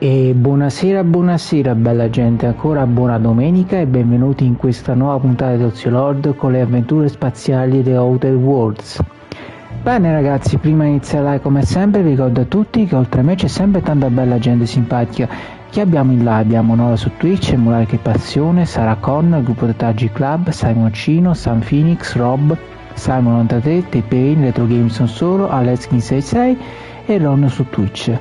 E buonasera, buonasera bella gente, ancora buona domenica e benvenuti in questa nuova puntata di Ozio Lord con le avventure spaziali di Outer Worlds. Bene ragazzi, prima di iniziare come sempre vi ricordo a tutti che oltre a me c'è sempre tanta bella gente simpatica. Chi abbiamo in live? Abbiamo Nora su Twitch, Emulare che Passione, Sara Con, il gruppo Taggi Club, Simon Cino, Sam Phoenix, Rob, Simon 93, T-Pain, Retro Games Non Solo, Aleskin66 e Ron su Twitch.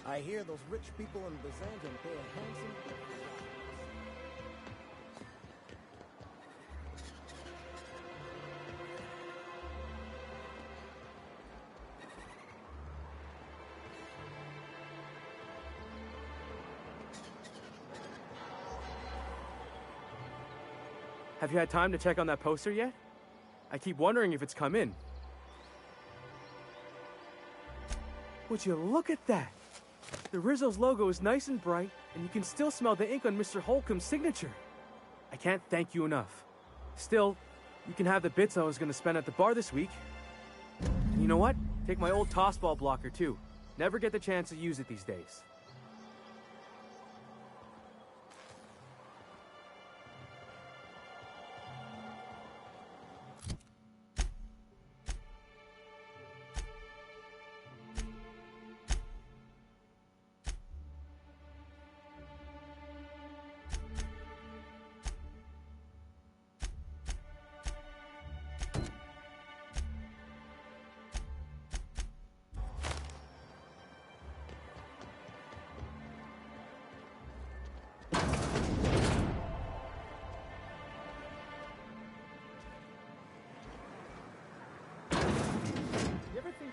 I hear those rich people in Byzantium pay a handsome fee for yachts. Have you had time to check on that poster yet? I keep wondering if it's come in. Would you look at that? The Rizzo's logo is nice and bright, and you can still smell the ink on Mr. Holcomb's signature. I can't thank you enough. Still, you can have the bits I was going to spend at the bar this week. And you know what? Take my old tossball blocker, too. Never get the chance to use it these days.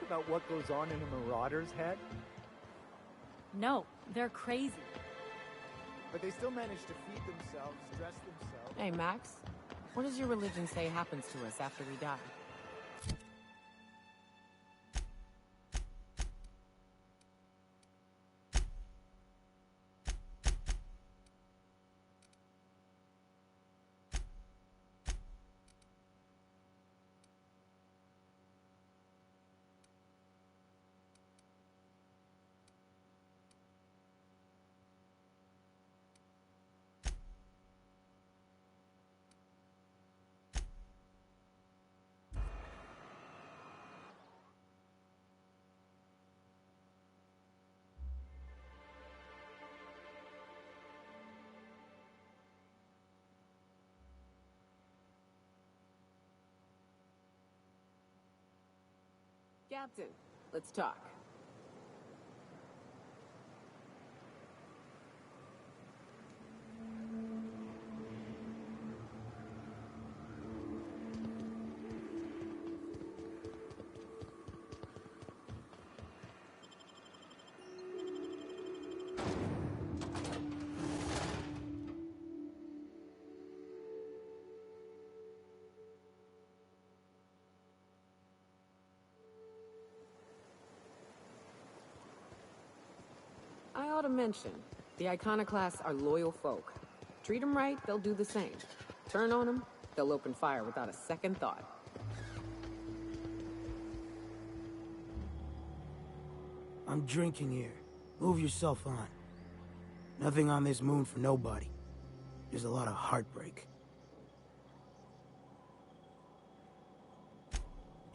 About what goes on in a marauder's head? No, they're crazy. But they still manage to feed themselves, dress themselves. Hey, Max. What does your religion say happens to us after we die? Captain, let's talk. I ought to mention, The Iconoclasts are loyal folk. Treat them right, they'll do the same. Turn on them, they'll open fire without a second thought. I'm drinking here. Move yourself on. Nothing on this moon for nobody. There's a lot of heartbreak.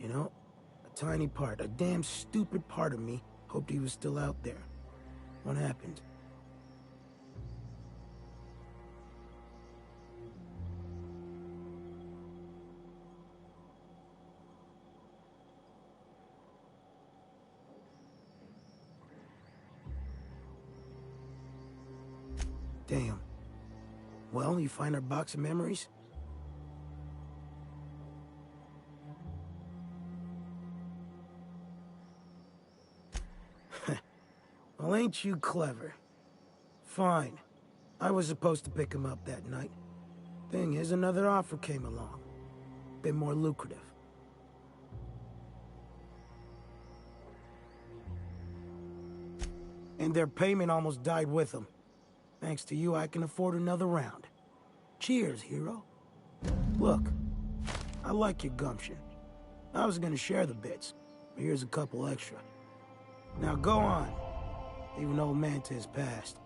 You know, a tiny part, a damn stupid part of me hoped he was still out there. What happened? Damn. Well, you find our box of memories? Well, ain't you clever? Fine. I was supposed to pick him up that night. Thing is, another offer came along. Bit more lucrative. And their payment almost died with them. Thanks to you, I can afford another round. Cheers, hero. Look, I like your gumption. I was gonna share the bits, but here's a couple extra. Now go on. Leave an old man to his past.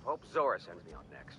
Hope Zora sends me on next.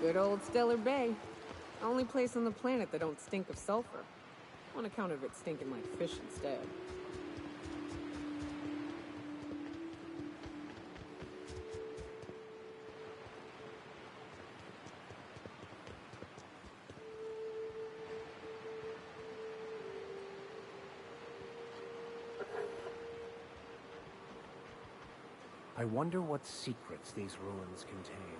Good old Stellar Bay. Only place on the planet that don't stink of sulfur. On account of it stinking like fish instead. I wonder what secrets these ruins contain.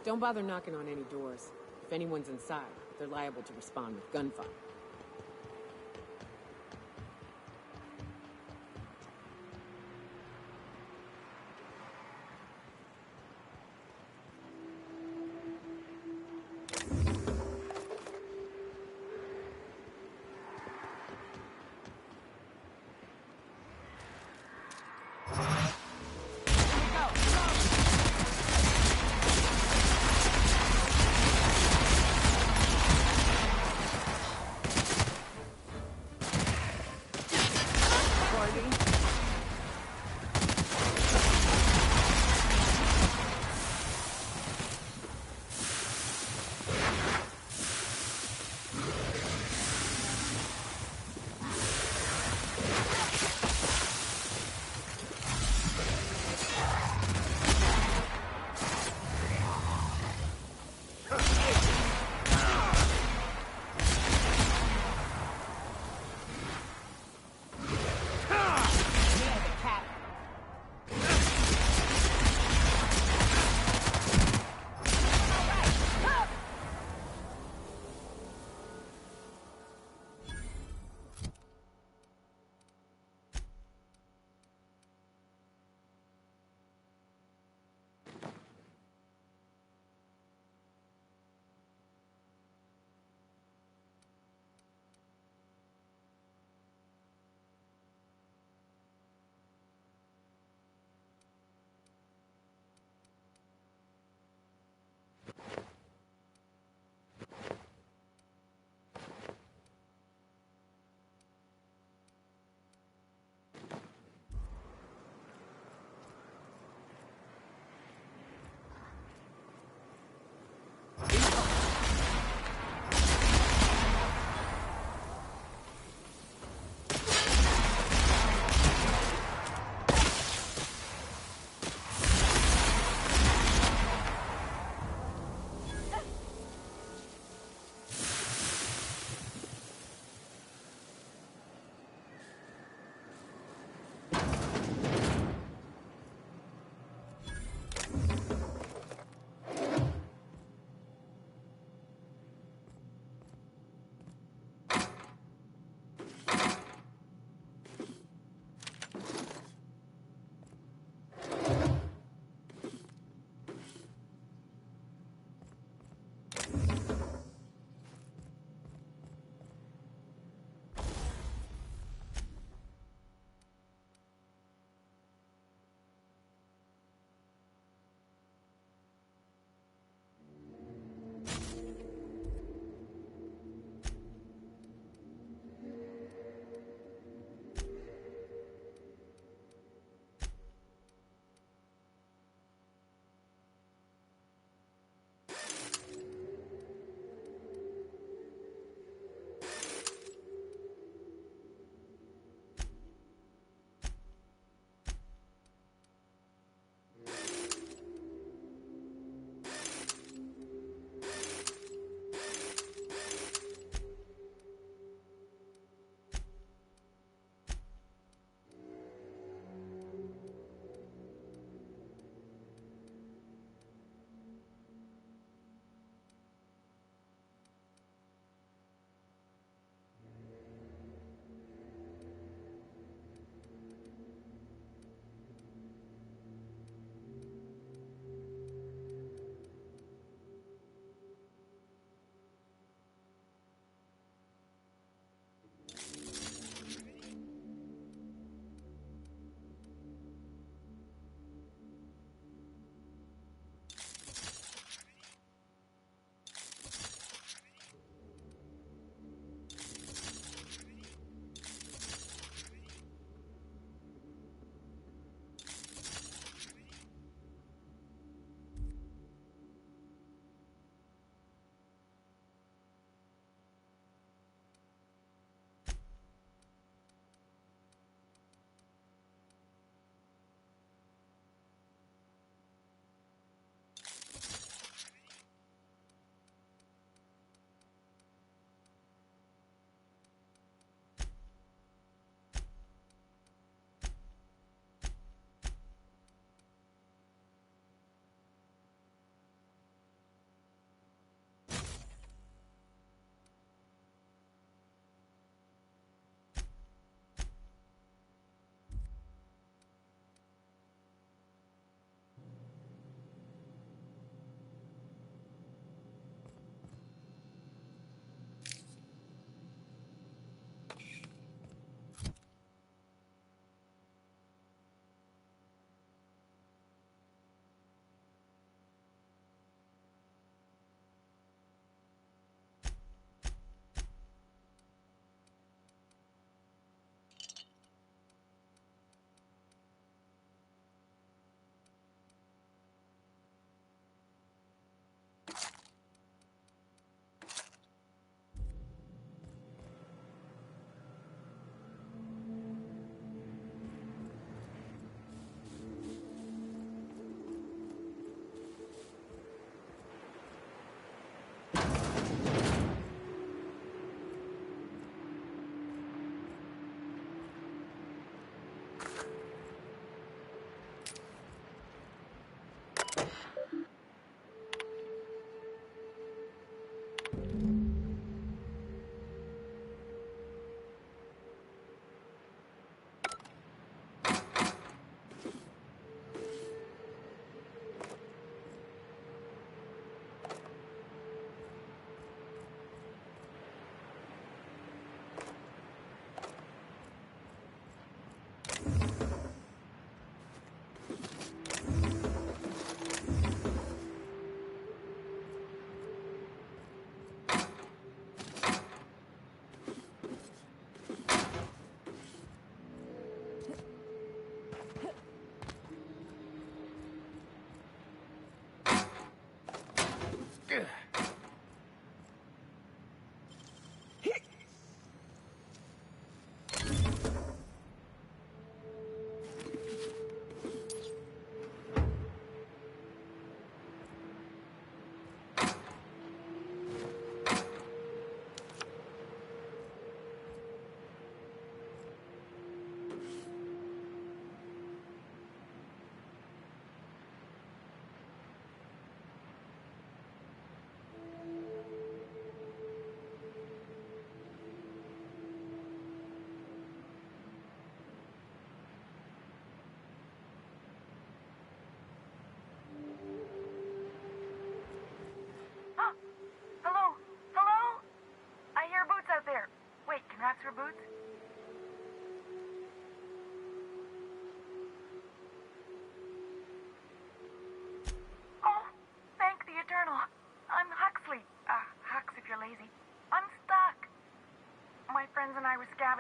Don't bother knocking on any doors. If anyone's inside, they're liable to respond with gunfire.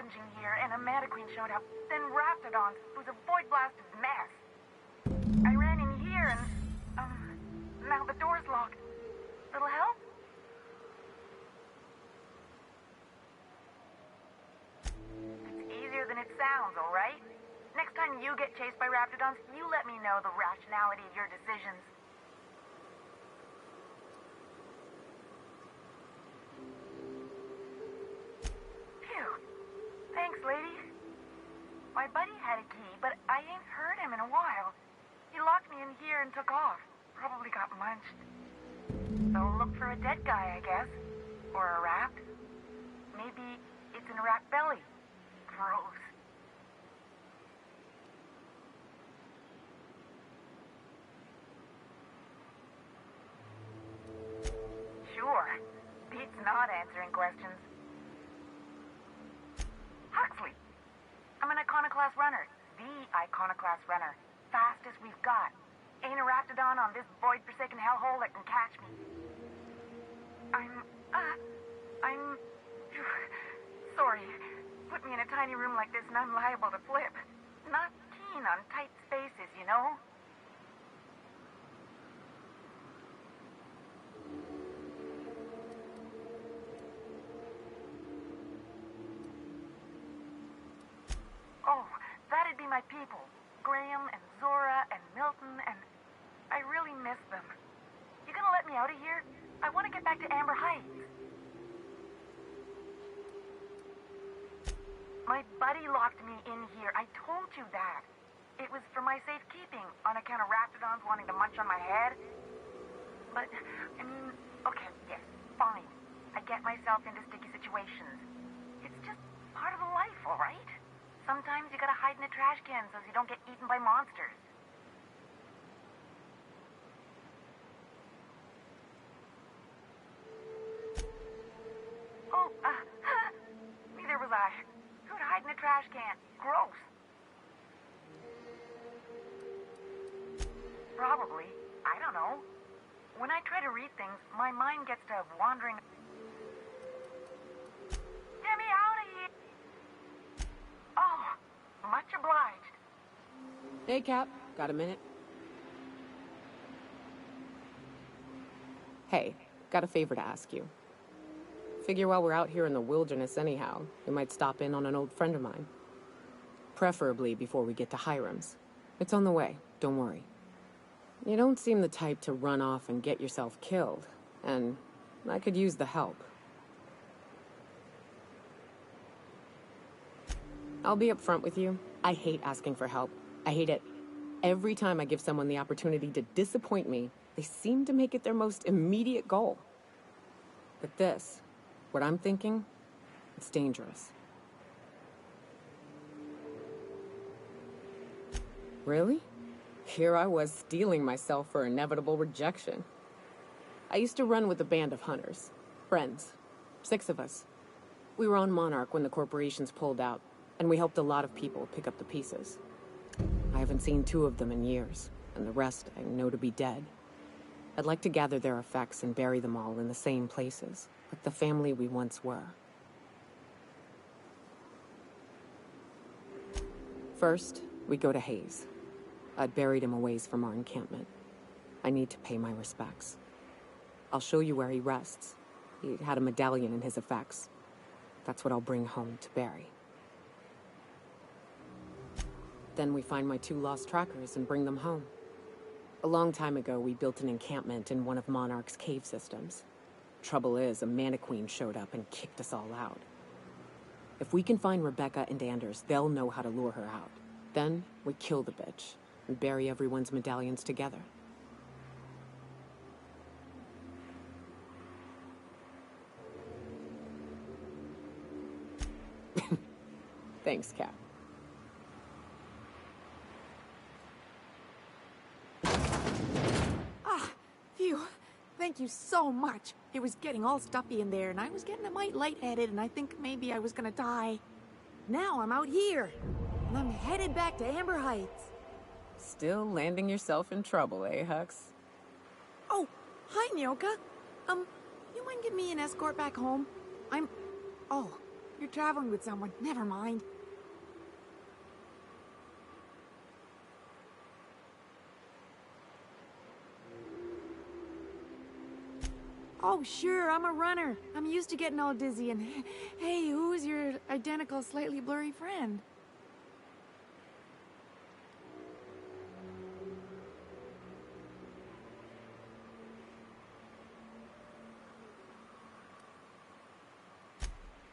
scavenging here, and a Mantiqueen showed up. Then Raptidons, who's a void-blasted mess. I ran in here, and, now the door's locked. Little help? It's easier than it sounds, all right? Next time you get chased by Raptidons, you let me know the rationality of your decisions. Phew. Thanks, lady. My buddy had a key, but I ain't heard him in a while. He locked me in here and took off. Probably got munched. So look for a dead guy, I guess. Or a rat. Maybe it's in a rat belly. Gross. Sure. Pete's not answering questions. Huxley. I'm an Iconoclast runner. The Iconoclast runner. Fastest we've got. Ain't a Raptidon on this void-forsaken hellhole that can catch me. I'm sorry. Put me in a tiny room like this and I'm liable to flip. Not keen on tight spaces, you know? Oh, that'd be my people. Graham and Zora and Milton and... I really miss them. You gonna let me out of here? I want to get back to Amber Heights. My buddy locked me in here. I told you that. It was for my safekeeping, on account of Raptidons wanting to munch on my head. But, I mean, okay, yes, fine. I get myself into sticky situations. It's just part of the life, all right? Sometimes you gotta hide in a trash can so you don't get eaten by monsters. Oh, neither was I. Who'd hide in a trash can? Gross. Probably. I don't know. When I try to read things, my mind gets to wandering. Get me out of here! Oh, much obliged. Hey, Cap. Got a minute? Hey, got a favor to ask you. Figure while we're out here in the wilderness anyhow, we might stop in on an old friend of mine. Preferably before we get to Hiram's. It's on the way, don't worry. You don't seem the type to run off and get yourself killed, and I could use the help. I'll be upfront with you. I hate asking for help. I hate it. Every time I give someone the opportunity to disappoint me, they seem to make it their most immediate goal. But this, what I'm thinking, it's dangerous. Really? Here I was steeling myself for inevitable rejection. I used to run with a band of hunters. Friends. 6 of us. We were on Monarch when the corporations pulled out, and we helped a lot of people pick up the pieces. I haven't seen 2 of them in years, and the rest I know to be dead. I'd like to gather their effects and bury them all in the same places, like the family we once were. First, we go to Hayes. I'd buried him a ways from our encampment. I need to pay my respects. I'll show you where he rests. He had a medallion in his effects. That's what I'll bring home to bury. Then we find my 2 lost trackers and bring them home. A long time ago, we built an encampment in one of Monarch's cave systems. Trouble is, a Mantiqueen showed up and kicked us all out. If we can find Rebecca and Anders, they'll know how to lure her out. Then, we kill the bitch and bury everyone's medallions together. Thanks, Cap. Phew. Thank you so much. It was getting all stuffy in there, and I was getting a mite lightheaded, and I think maybe I was gonna die. Now I'm out here, and I'm headed back to Amber Heights. Still landing yourself in trouble, eh, Hux? Oh, hi, Nyoka. You mind giving me an escort back home? Oh, You're traveling with someone. Never mind. Oh, sure, I'm a runner. I'm used to getting all dizzy and... Hey, who's your identical, slightly blurry friend?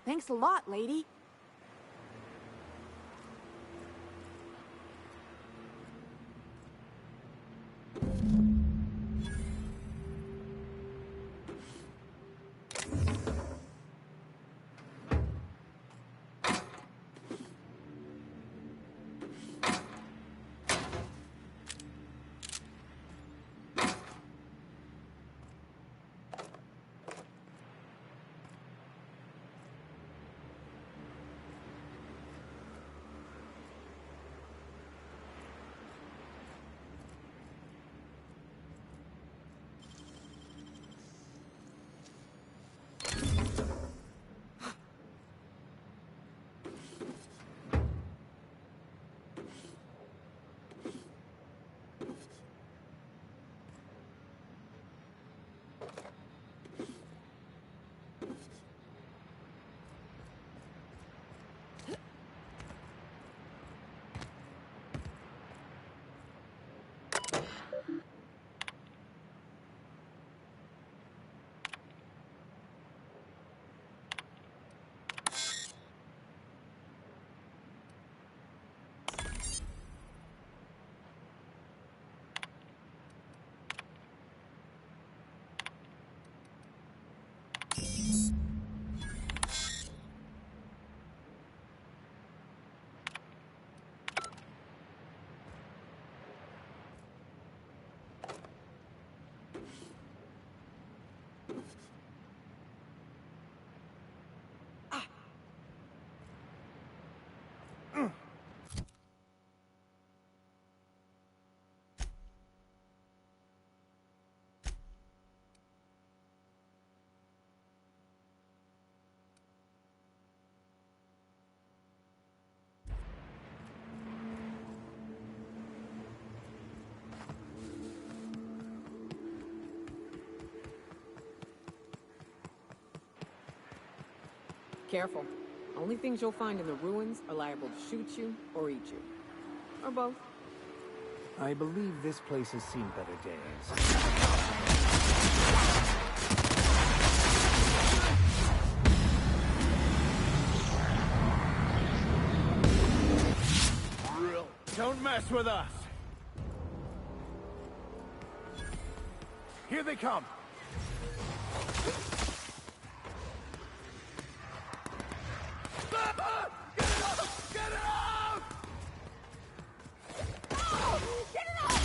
Thanks a lot, lady. Careful. Only things you'll find in the ruins are liable to shoot you or eat you. Or both. I believe this place has seen better days. Don't mess with us! Here they come! Get it out! Get it out! Oh, get it out!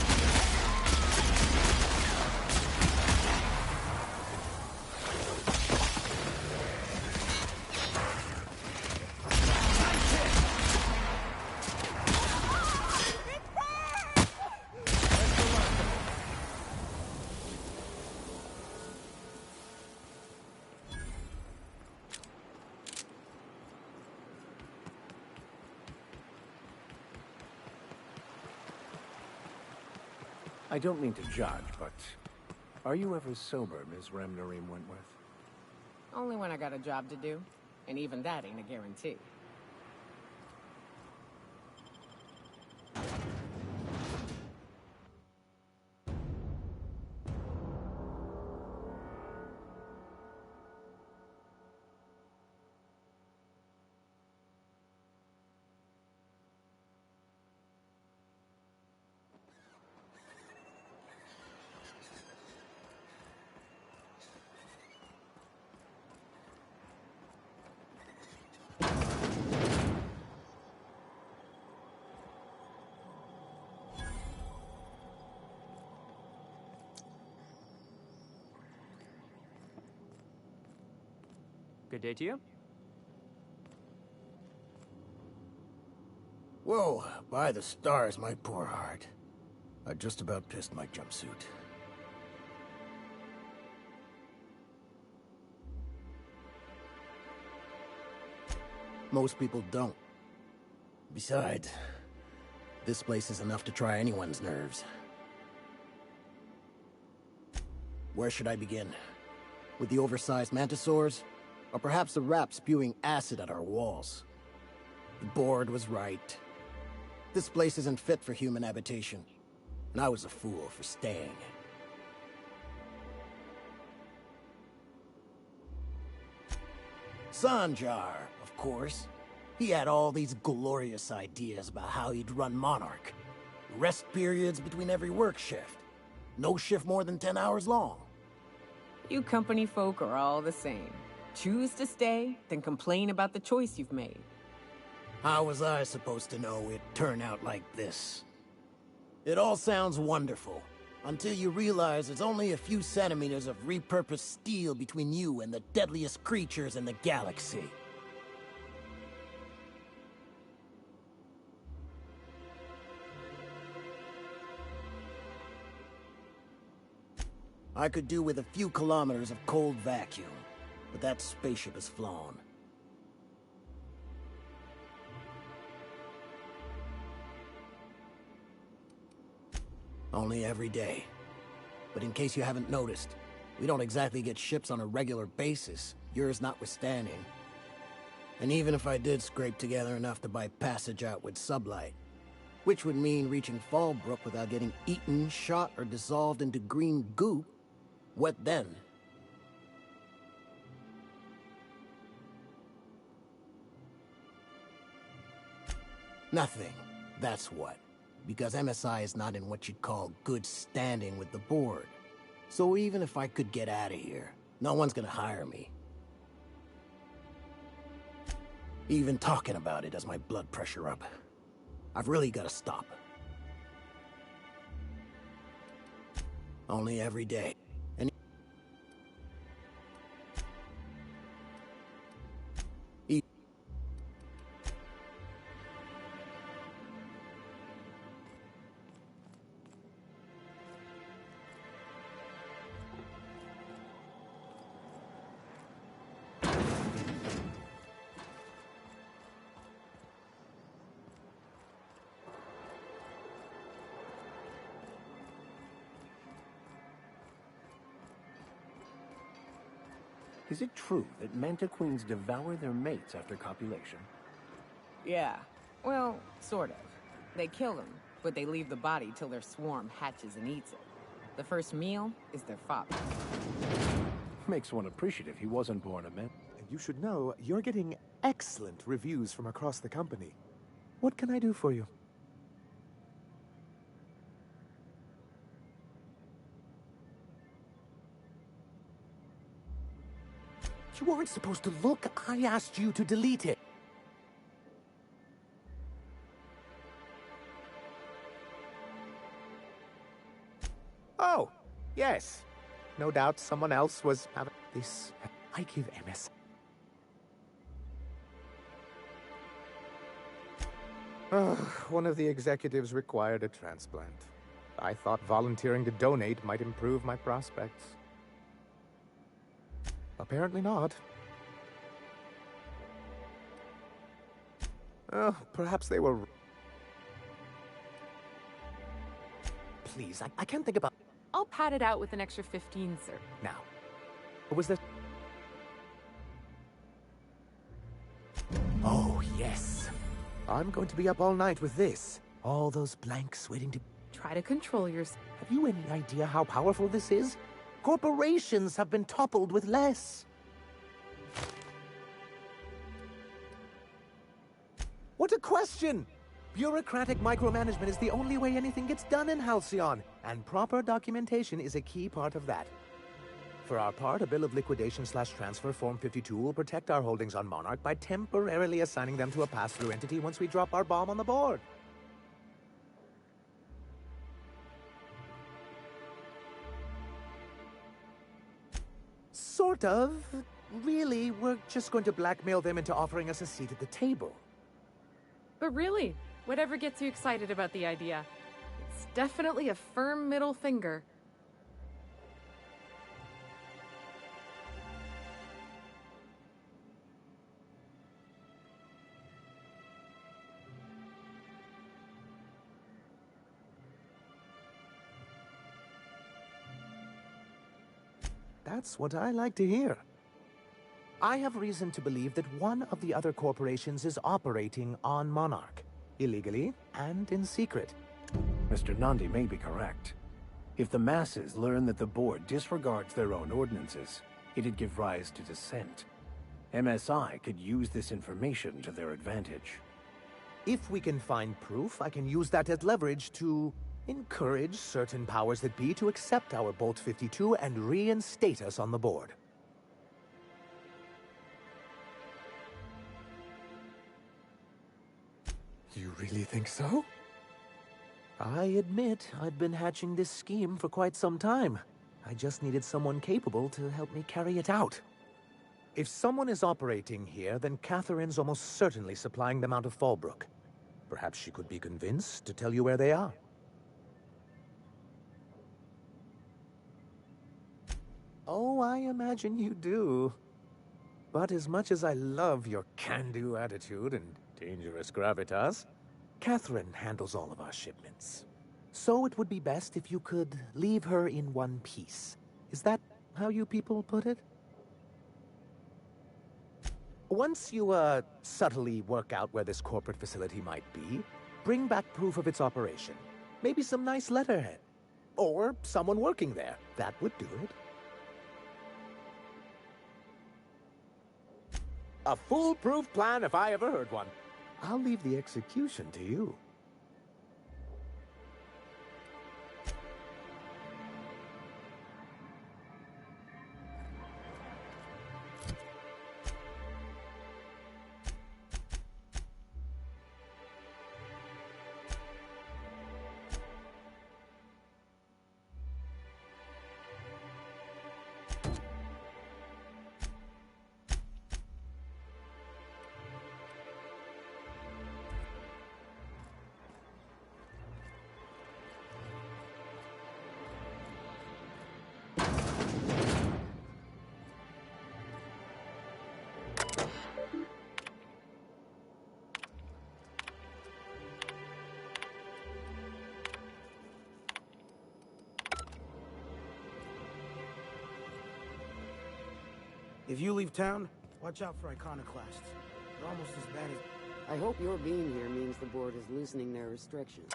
I don't mean to judge, but are you ever sober, Ms. Remnarim Wentworth? Only when I got a job to do. And even that ain't a guarantee. Good day to you. Whoa, by the stars, my poor heart. I just about pissed my jumpsuit. Most people don't. Besides, this place is enough to try anyone's nerves. Where should I begin? With the oversized mantisaurs? Or perhaps the rat spewing acid at our walls? The board was right. This place isn't fit for human habitation. And I was a fool for staying. Sanjar, of course. He had all these glorious ideas about how he'd run Monarch. Rest periods between every work shift. No shift more than 10 hours long. You company folk are all the same. Choose to stay, then complain about the choice you've made. How was I supposed to know it'd turn out like this? It all sounds wonderful, until you realize there's only a few centimeters of repurposed steel between you and the deadliest creatures in the galaxy. I could do with a few kilometers of cold vacuum, but that spaceship is flown. Only every day. But in case you haven't noticed, we don't exactly get ships on a regular basis, yours notwithstanding. And even if I did scrape together enough to buy passage out with sublight, which would mean reaching Fallbrook without getting eaten, shot, or dissolved into green goop, what then? Nothing, that's what. Because MSI is not in what you'd call good standing with the board. So even if I could get out of here, no one's gonna hire me. Even talking about it has my blood pressure up. I've really gotta stop. Only every day. And Is it true that manta queens devour their mates after copulation? Yeah. Well, sort of. They kill them, but they leave the body till their swarm hatches and eats it. The first meal is their father. Makes one appreciative he wasn't born a man. And you should know, you're getting excellent reviews from across the company. What can I do for you? You weren't supposed to look. I asked you to delete it. Oh, yes. No doubt someone else was having this. I give MS. One of the executives required a transplant. I thought volunteering to donate might improve my prospects. Apparently not. Oh, perhaps they were... Please, I can't think about... I'll pad it out with an extra 15, sir. Now, was there... Oh, yes. I'm going to be up all night with this. All those blanks waiting to... Try to control yourself. Have you any idea how powerful this is? Corporations have been toppled with less. What a question! Bureaucratic micromanagement is the only way anything gets done in Halcyon, and proper documentation is a key part of that. For our part, a bill of liquidation/transfer Form 52 will protect our holdings on Monarch by temporarily assigning them to a pass-through entity once we drop our bomb on the board. Sort of. Really, we're just going to blackmail them into offering us a seat at the table. But really, whatever gets you excited about the idea. It's definitely a firm middle finger. That's what I like to hear. I have reason to believe that one of the other corporations is operating on Monarch, illegally and in secret. Mr. Nandi may be correct. If the masses learn that the board disregards their own ordinances, it'd give rise to dissent. MSI could use this information to their advantage. If we can find proof, I can use that as leverage to encourage certain powers that be to accept our Bolt 52 and reinstate us on the board. You really think so? I admit I'd been hatching this scheme for quite some time. I just needed someone capable to help me carry it out. If someone is operating here, then Catherine's almost certainly supplying them out of Fallbrook. Perhaps she could be convinced to tell you where they are. Oh, I imagine you do. But as much as I love your can-do attitude and dangerous gravitas, Catherine handles all of our shipments. So it would be best if you could leave her in one piece. Is that how you people put it? Once you, subtly work out where this corporate facility might be, bring back proof of its operation. Maybe some nice letterhead. Or someone working there. That would do it. A foolproof plan if I ever heard one. I'll leave the execution to you. If you leave town, watch out for iconoclasts. They're almost as bad as... I hope your being here means the board is loosening their restrictions.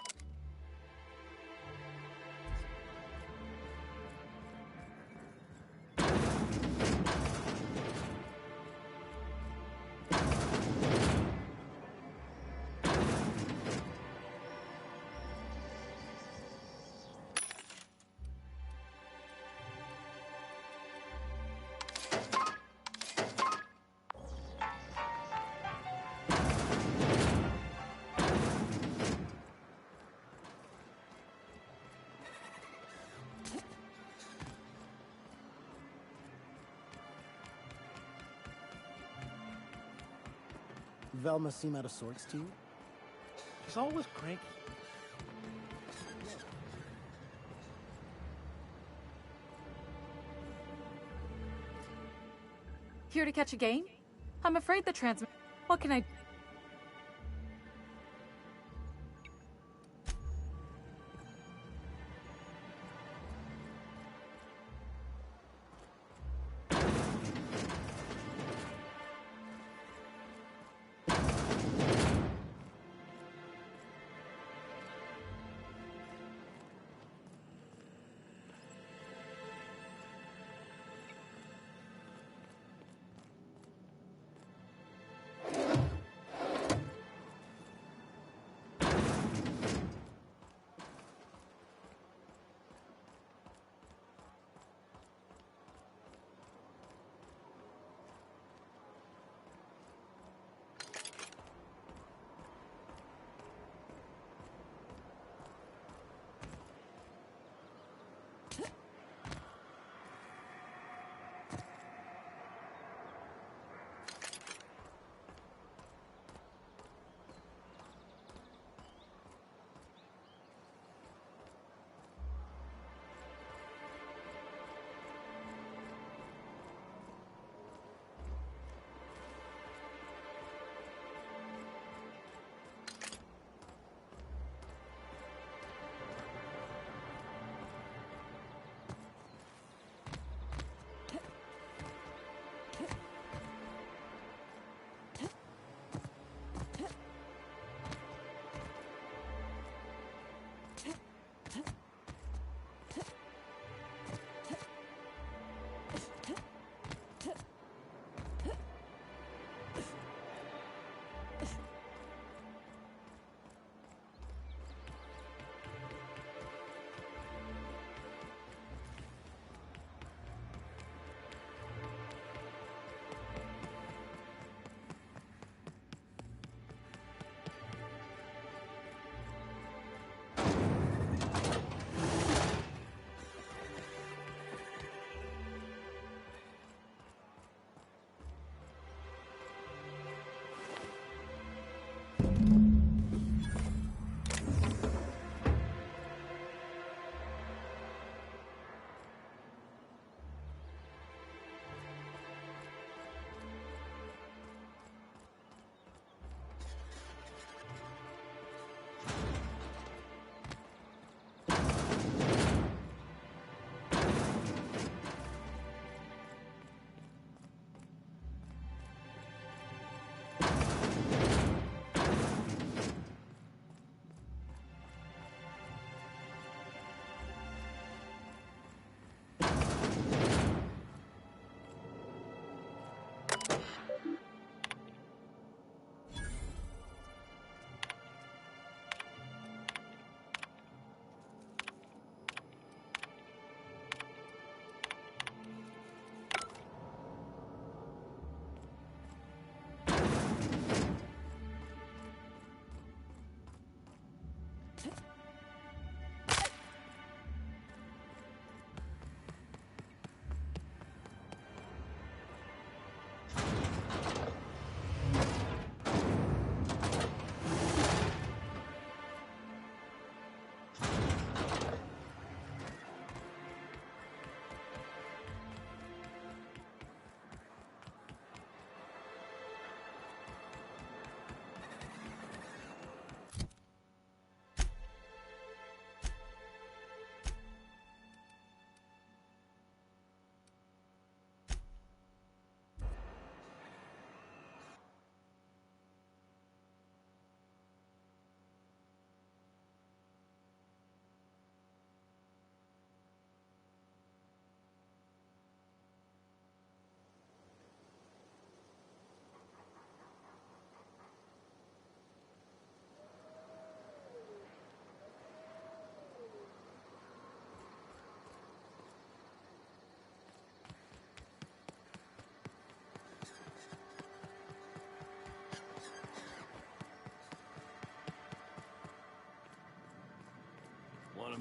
Velma seem out of sorts to you? She's always cranky. Here to catch a game? I'm afraid the transmit... What can I...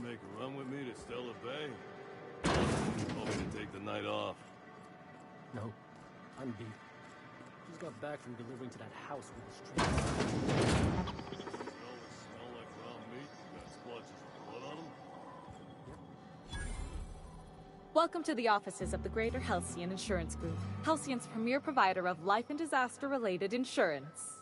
make a run with me to Stella Bay? Want me to take the night off? No, I'm beat. Just got back from delivering to that house with the street. Smell like raw meat? Got splotches of blood on them? Welcome to the offices of the Greater Halcyon Insurance Group, Halcyon's premier provider of life and disaster-related insurance.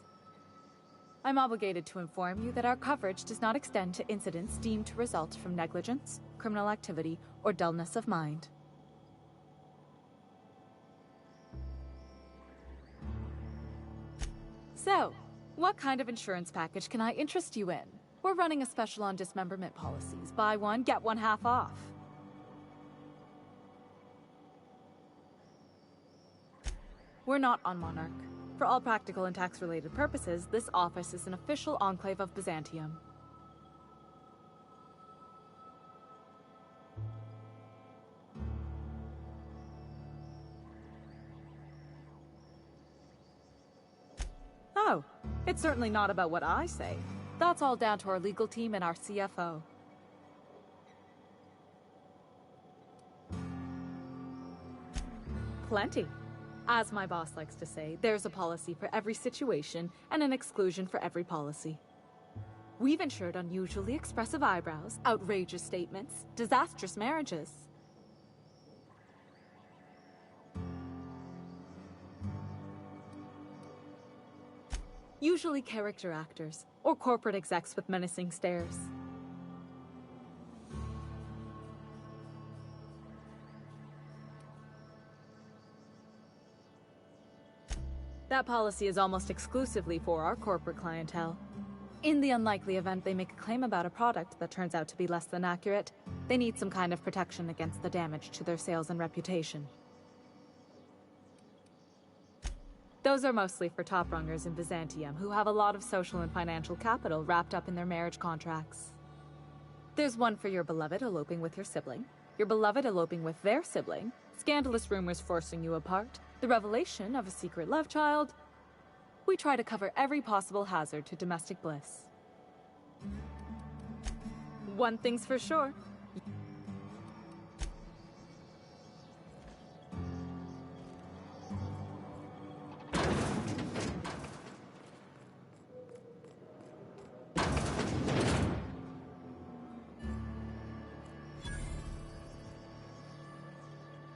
I'm obligated to inform you that our coverage does not extend to incidents deemed to result from negligence, criminal activity, or dullness of mind. So, what kind of insurance package can I interest you in? We're running a special on dismemberment policies. Buy one, get one half off. We're not on Monarch. For all practical and tax-related purposes, this office is an official enclave of Byzantium. Oh, it's certainly not about what I say. That's all down to our legal team and our CFO. Plenty. As my boss likes to say, there's a policy for every situation and an exclusion for every policy. We've insured unusually expressive eyebrows, outrageous statements, disastrous marriages. Usually character actors, or corporate execs with menacing stares. That policy is almost exclusively for our corporate clientele. In the unlikely event they make a claim about a product that turns out to be less than accurate, they need some kind of protection against the damage to their sales and reputation. Those are mostly for top-rungers in Byzantium who have a lot of social and financial capital wrapped up in their marriage contracts. There's one for your beloved eloping with your sibling, your beloved eloping with their sibling, scandalous rumors forcing you apart, the revelation of a secret love child. We try to cover every possible hazard to domestic bliss. One thing's for sure.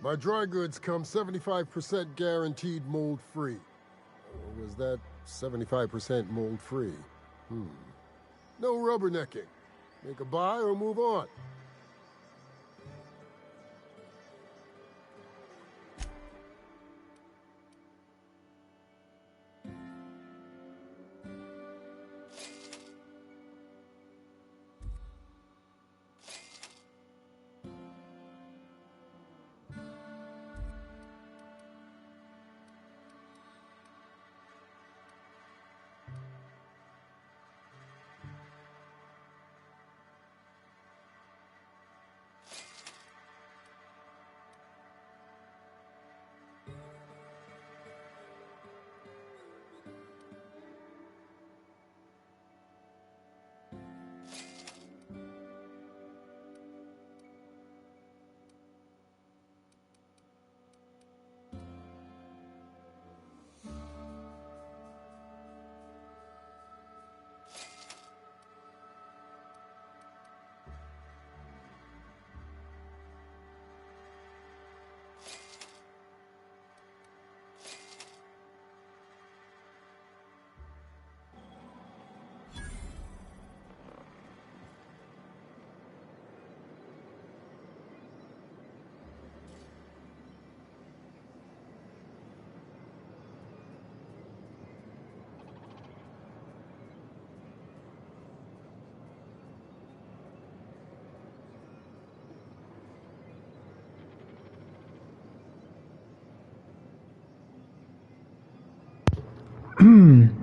My dry goods come 75% guaranteed mold-free. Or was that 75% mold-free? No rubbernecking. Make a buy or move on.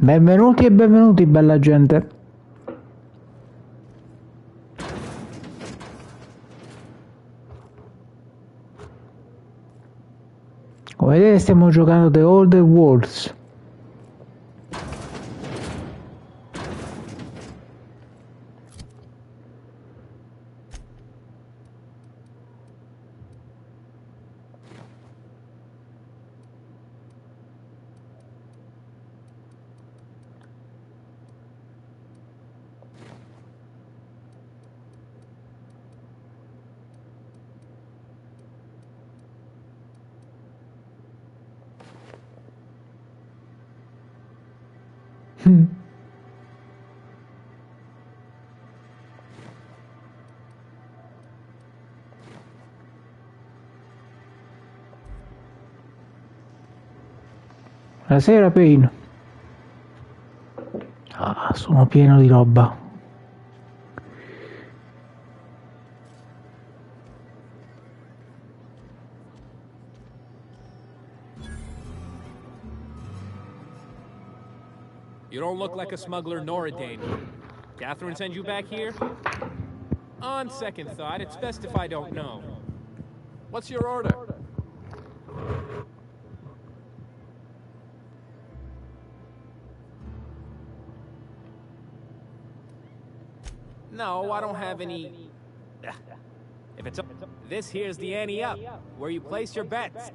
Benvenuti e benvenuti, bella gente. Come vedete stiamo giocando The Older Worlds. Buonasera, Payne. Ah, sono pieno di roba. You don't look like a smuggler nor a danger. Catherine send you back here? On second thought, it's best if I don't know. What's your order? No, I don't have any... If it's... This here's the ante up, where you place your bets.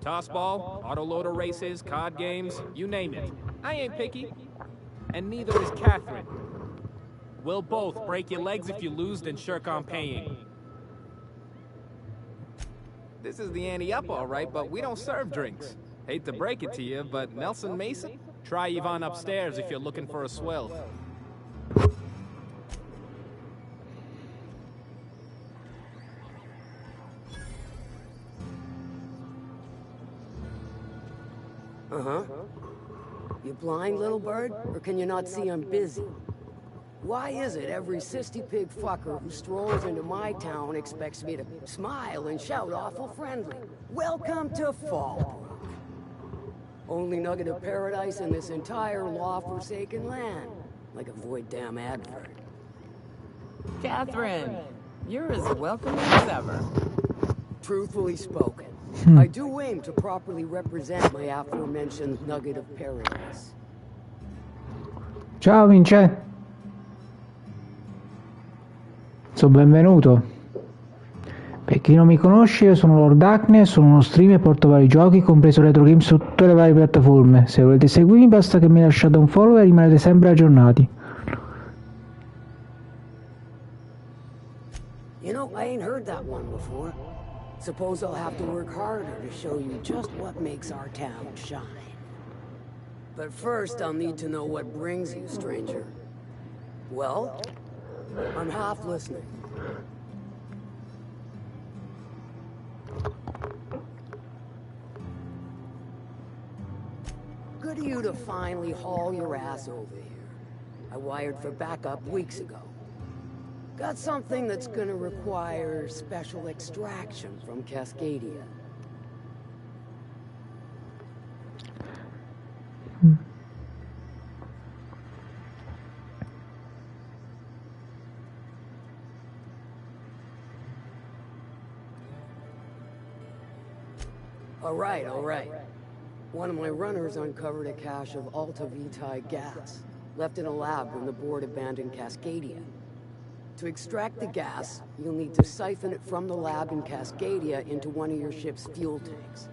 Tossball, autoloader races, card games, you name it. I ain't picky. And neither is Catherine. We'll both break your legs if you lose, then shirk on paying. This is the ante up, all right, but we don't serve drinks. Hate to break it to you, but Nelson Mason? Try Yvonne upstairs if you're looking for a swell. Uh-huh. You blind, little bird? Or can you not see I'm busy? Why is it every sissy pig fucker who strolls into my town expects me to smile and shout awful friendly? Welcome to Fallbrook. Only nugget of paradise in this entire law-forsaken land. Like a void damn advert. Catherine, you're as welcome as ever. Truthfully spoken. I do aim to properly represent my aforementioned nugget of paradise. Ciao Vincenzo. Benvenuto. Per chi non mi conosce, io sono Lord Darkness, sono uno streamer e porto vari giochi, compreso retro game su tutte le varie piattaforme. Se volete seguirmi basta che mi lasciate un follow e rimanete sempre aggiornati. You know, I ain't heard that one before. Suppose I'll have to work harder to show you just what makes our town shine. But first, I'll need to know what brings you, stranger. Well, I'm half listening. Good of you to finally haul your ass over here. I wired for backup weeks ago. Got something that's gonna require special extraction from Cascadia. All right. One of my runners uncovered a cache of Alta Vitae gas, left in a lab when the board abandoned Cascadia. To extract the gas, you'll need to siphon it from the lab in Cascadia into one of your ship's fuel tanks.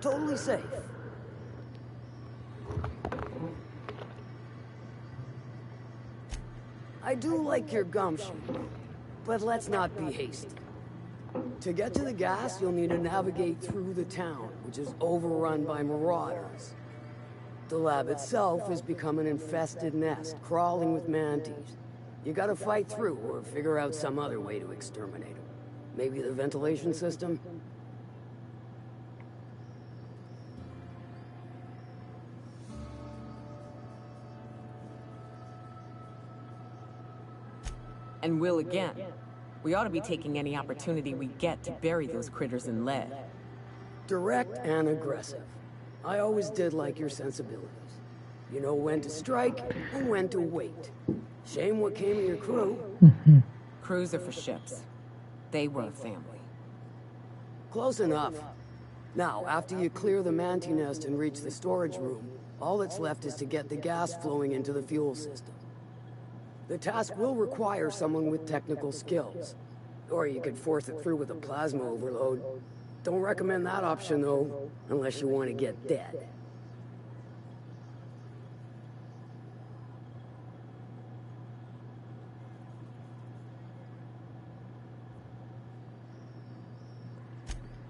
Totally safe. I do like your gumption, but let's not be hasty. To get to the gas, you'll need to navigate through the town, which is overrun by marauders. The lab itself has become an infested nest, crawling with mantis. You gotta fight through, or figure out some other way to exterminate them. Maybe the ventilation system? And will again. We ought to be taking any opportunity we get to bury those critters in lead. Direct and aggressive. I always did like your sensibilities. You know when to strike and when to wait. Shame what came of your crew. Crews are for ships. They were a family. Close enough. Now, after you clear the manti nest and reach the storage room, all that's left is to get the gas flowing into the fuel system. The task will require someone with technical skills. Or you could force it through with a plasma overload. Don't recommend that option, though, unless you want to get dead.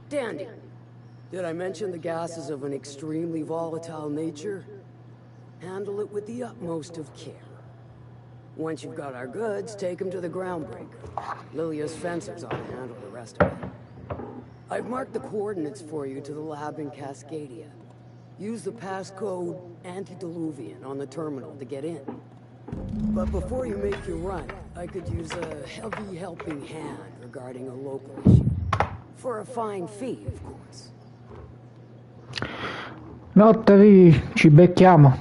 Dandy. Did I mention the gas is of an extremely volatile nature? Handle it with the utmost of care. Once you've got our goods, take them to the groundbreaker. Lilia's fencers ought to handle the rest of it. I've marked the coordinates for you to the lab in Cascadia. Use the passcode Antediluvian on the terminal to get in. But before you make your run, I could use a heavy helping hand regarding a local issue. For a fine fee, of course. Notte, vivi, ci becchiamo.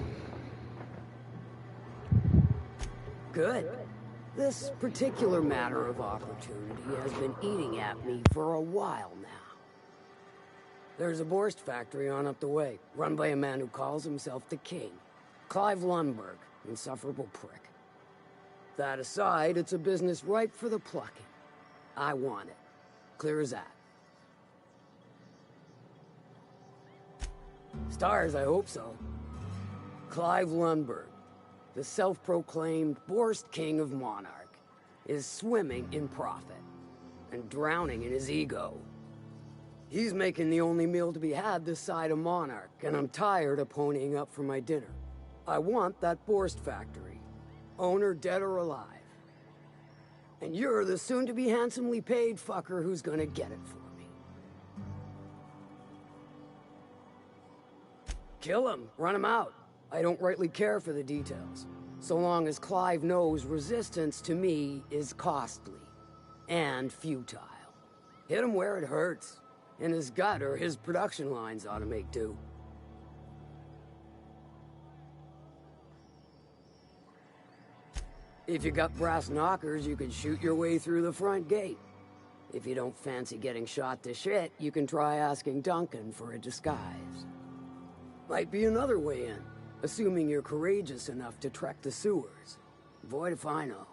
Good. This particular matter of opportunity has been eating at me for a while now. There's a Borst factory on up the way, run by a man who calls himself the King. Clive Lundberg, insufferable prick. That aside, it's a business ripe for the plucking. I want it. Clear as that. Stars, I hope so. Clive Lundberg, the self-proclaimed Borst King of Monarch, is swimming in profit and drowning in his ego. He's making the only meal to be had this side of Monarch, and I'm tired of ponying up for my dinner. I want that Borst factory, owner dead or alive. And you're the soon-to-be handsomely paid fucker who's gonna get it for me. Kill him, run him out. I don't rightly care for the details, so long as Clive knows resistance to me is costly and futile. Hit him where it hurts. In his gut, or his production lines ought to make do. If you got brass knockers, you can shoot your way through the front gate. If you don't fancy getting shot to shit, you can try asking Duncan for a disguise. Might be another way in, assuming you're courageous enough to trek the sewers. Void if I know.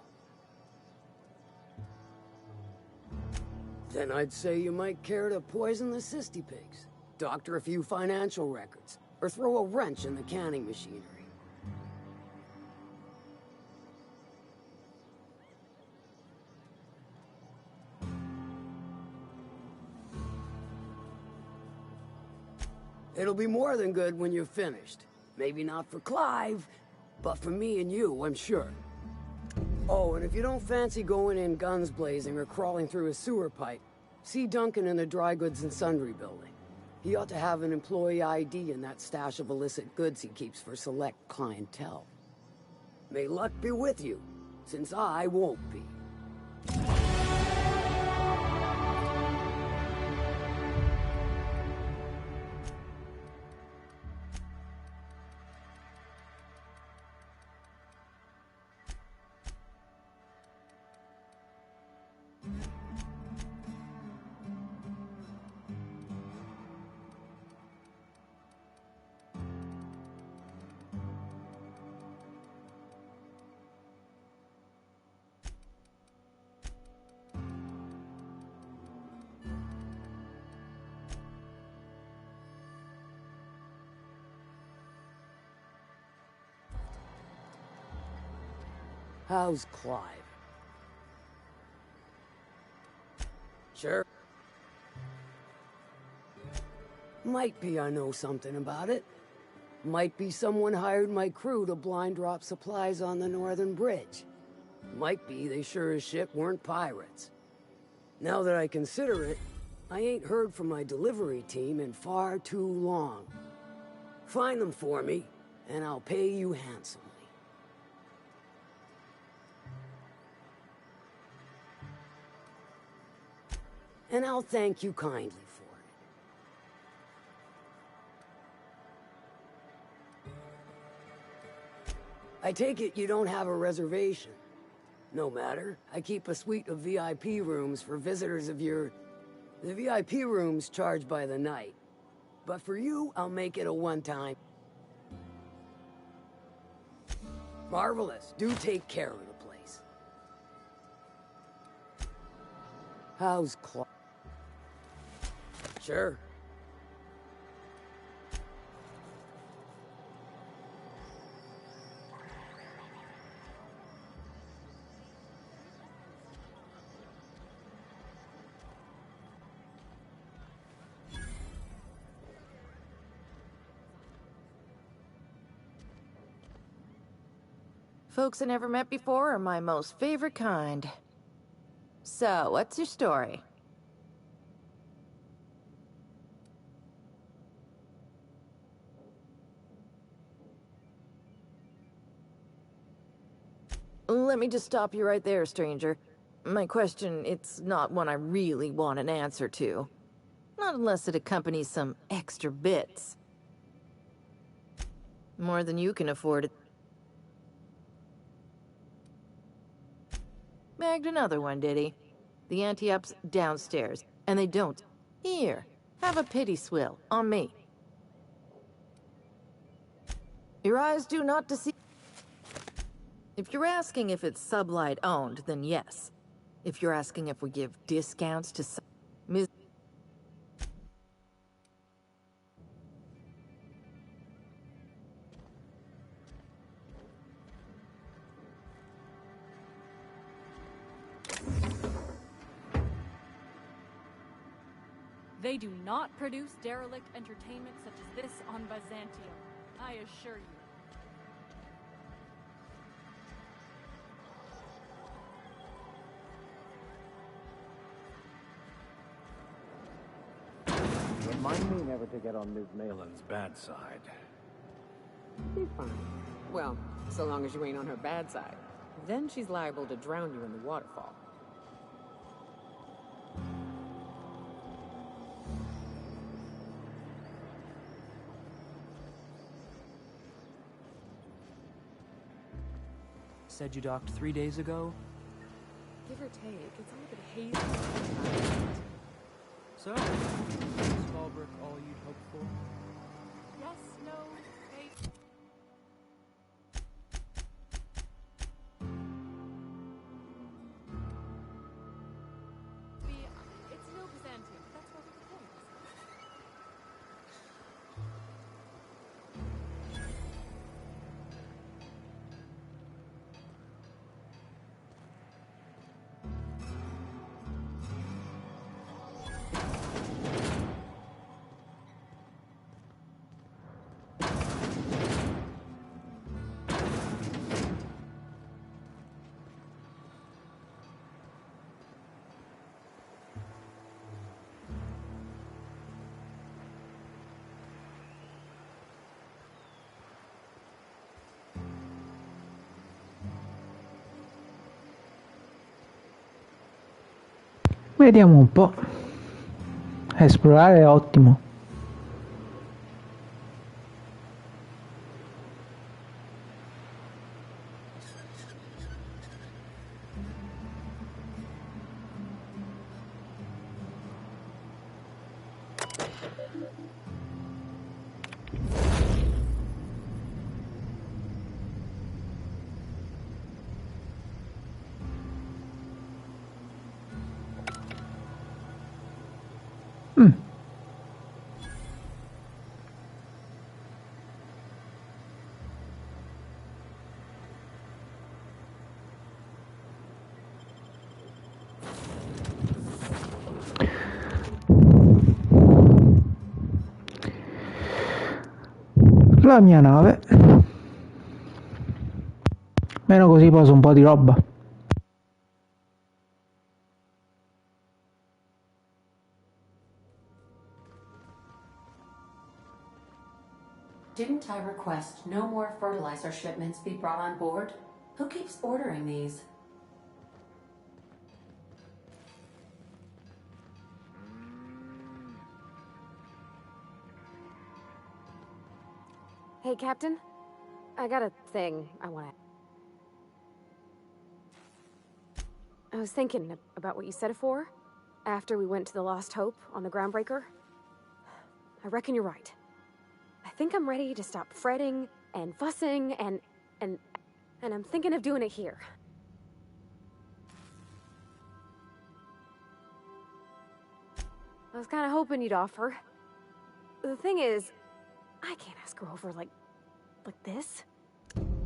Then I'd say you might care to poison the cysty pigs, doctor a few financial records, or throw a wrench in the canning machinery. It'll be more than good when you're finished. Maybe not for Clive, but for me and you, I'm sure. Oh, and if you don't fancy going in guns blazing or crawling through a sewer pipe, see Duncan in the dry goods and sundry building. He ought to have an employee ID in that stash of illicit goods he keeps for select clientele. May luck be with you, since I won't be. How's Clive? Sure. Might be I know something about it. Might be someone hired my crew to blind drop supplies on the northern bridge. Might be they sure as shit weren't pirates. Now that I consider it, I ain't heard from my delivery team in far too long. Find them for me, and I'll pay you handsomely. And I'll thank you kindly for it. I take it you don't have a reservation. No matter, I keep a suite of VIP rooms for visitors of your... The VIP rooms charge by the night. But for you, I'll make it a one-time. Marvelous. Do take care of the place. How's Clark? Sure. Folks I never met before are my most favorite kind. So, what's your story? Let me just stop you right there, stranger. My question, it's not one I really want an answer to. Not unless it accompanies some extra bits. More than you can afford. Bagged another one, did he? The anti-up's downstairs, and they don't. Here, have a pity swill, on me. Your eyes do not deceive. If you're asking if it's sublight owned, then yes. If you're asking if we give discounts to Miss... They do not produce derelict entertainment such as this on Byzantium, I assure you. Remind me never to get on Ms. Malin's bad side. Be fine. Well, so long as you ain't on her bad side. Then she's liable to drown you in the waterfall. Said you docked 3 days ago? Give or take, it's all a bit hazy. So, small brick all you'd hoped for? Yes, no, maybe. It's no Byzantium, that's what it is. Vediamo un po'. Esplorare è ottimo. La mia nave. Meno così poso un po' di roba. Didn't I request no more fertilizer shipments be brought on board? Who keeps ordering these? Hey, Captain. I got a thing I want to... I was thinking about what you said afore, after we went to the Lost Hope on the Groundbreaker. I reckon you're right. I think I'm ready to stop fretting and fussing and I'm thinking of doing it here. I was kind of hoping you'd offer. The thing is, I can't ask her over like this.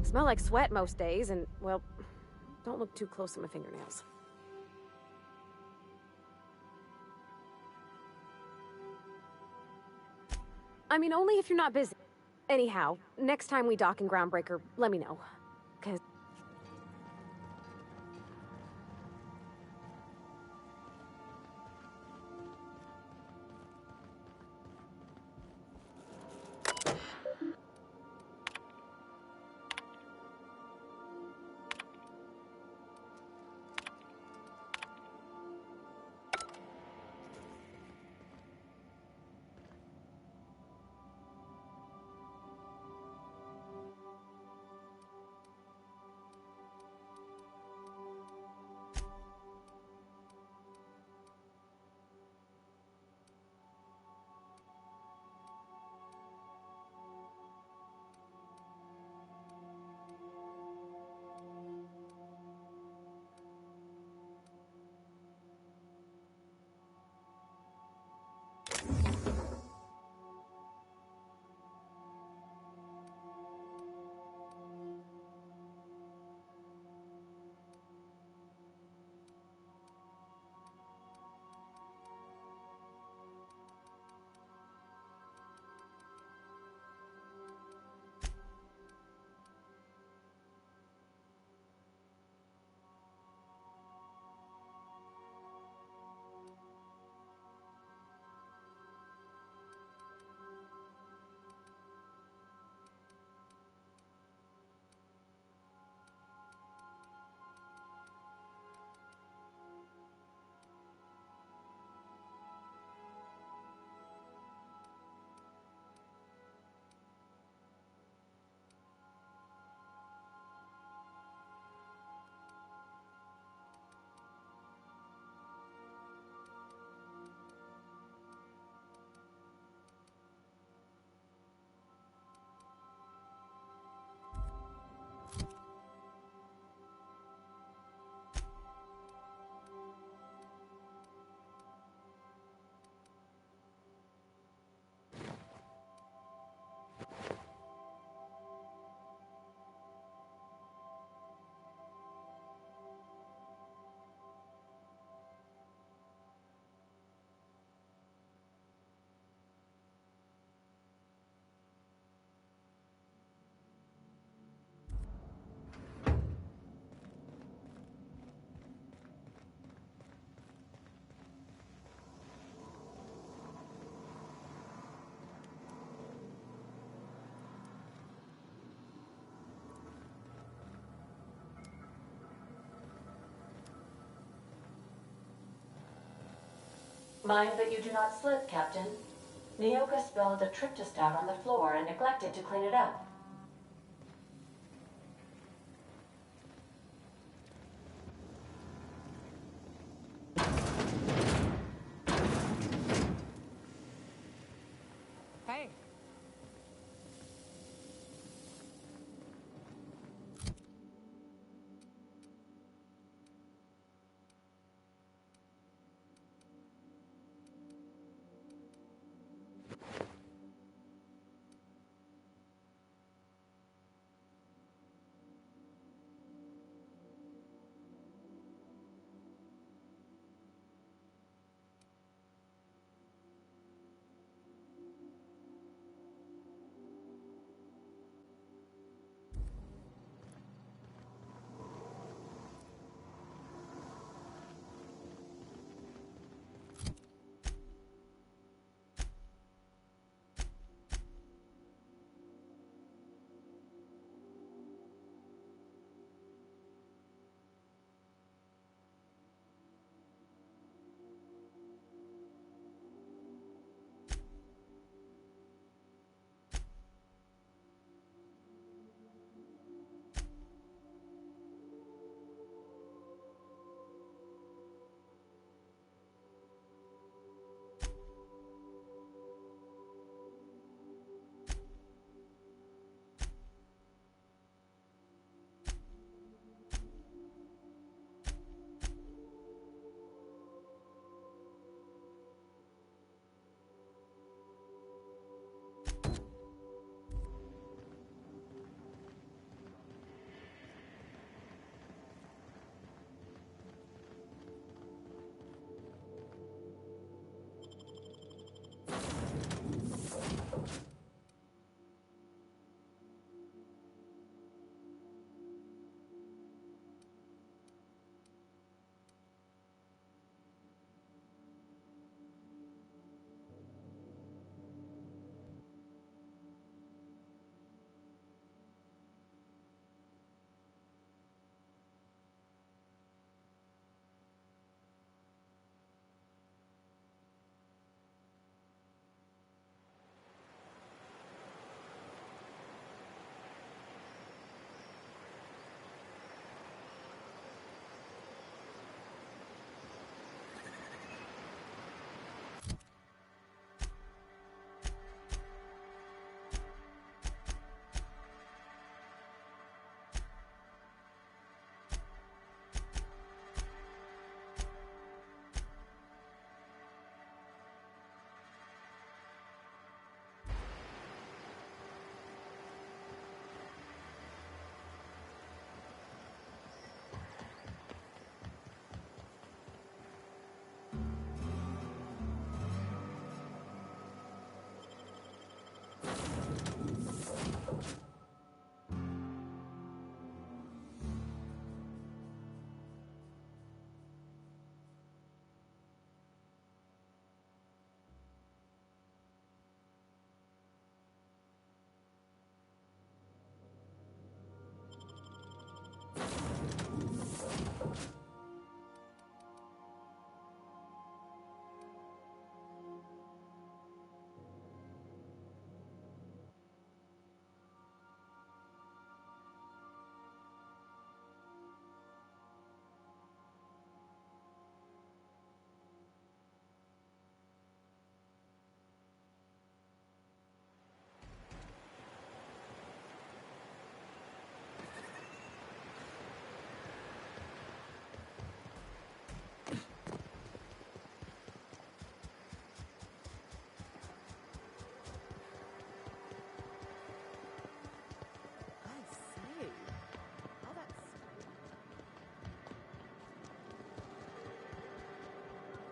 Smell like sweat most days, and, well, don't look too close at my fingernails. I mean, only if you're not busy. Anyhow, next time we dock in Groundbreaker, let me know. 'Cause Mind that you do not slip, Captain. Nyoka spilled a tryptostat on the floor and neglected to clean it up. Hey.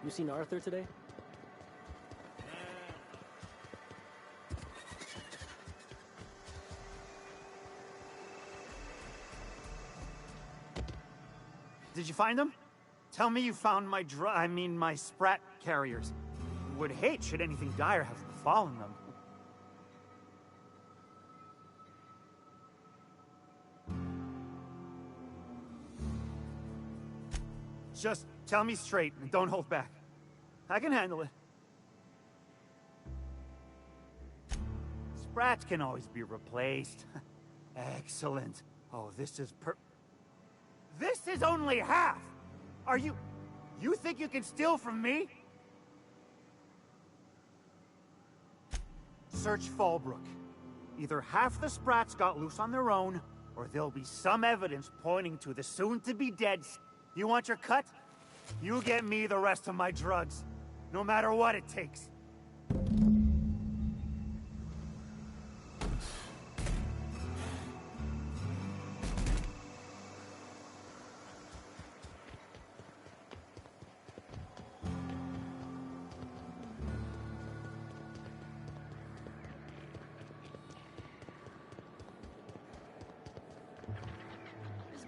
You seen Arthur today? Did you find them? Tell me you found my my sprat carriers. Would hate should anything dire have befallen them. Just tell me straight and don't hold back. I can handle it. Sprats can always be replaced. Excellent. Oh, this is This is only half! Are you... You think you can steal from me? Search Fallbrook. Either half the Sprats got loose on their own, or there'll be some evidence pointing to the soon-to-be-dead... You want your cut? You get me the rest of my drugs. No matter what it takes.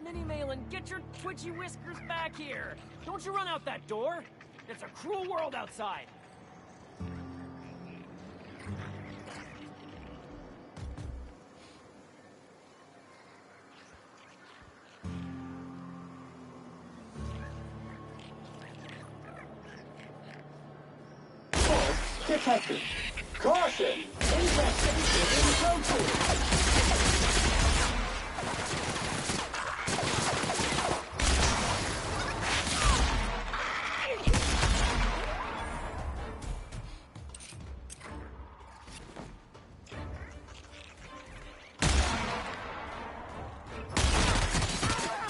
Mini Malin, get your twitchy whiskers back here! Don't you run out that door! It's a cruel world outside! Detected. Caution! Infestation in progress.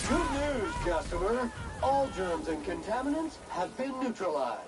Good news, customer. All germs and contaminants have been neutralized.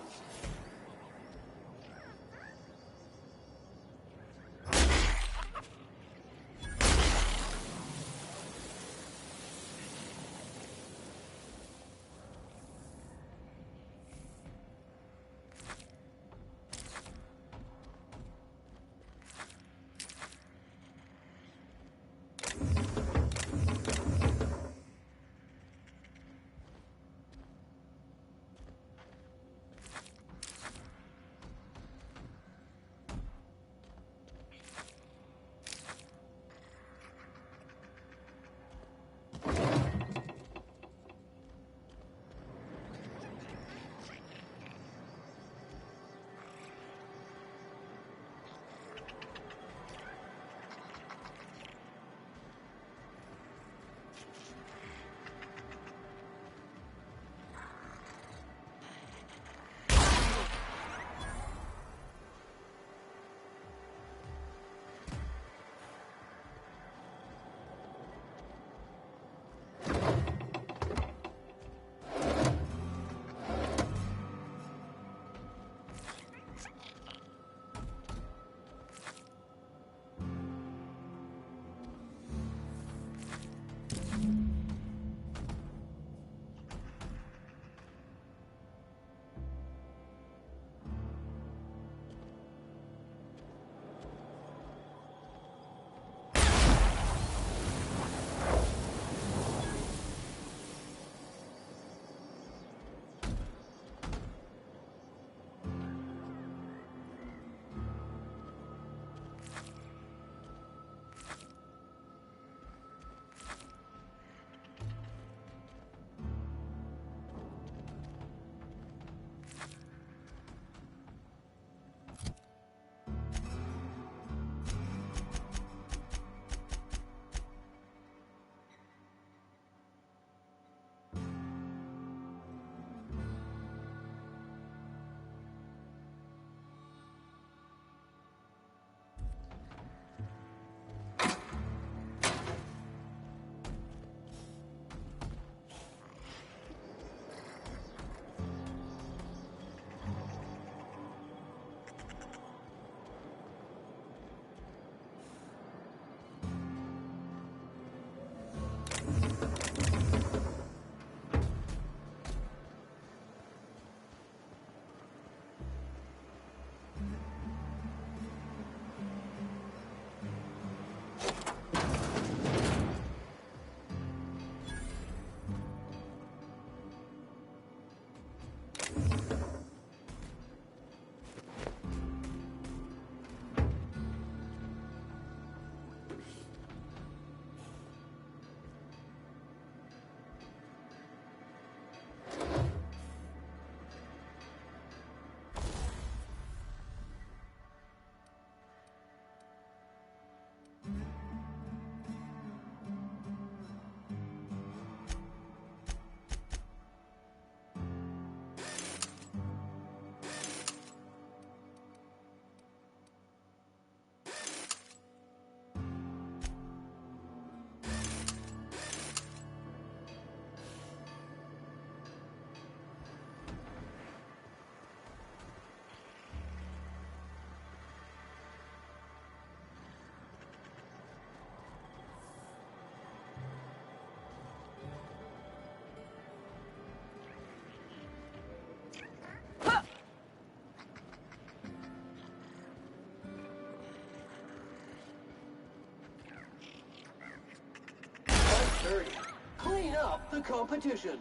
dirty. Clean up the competition.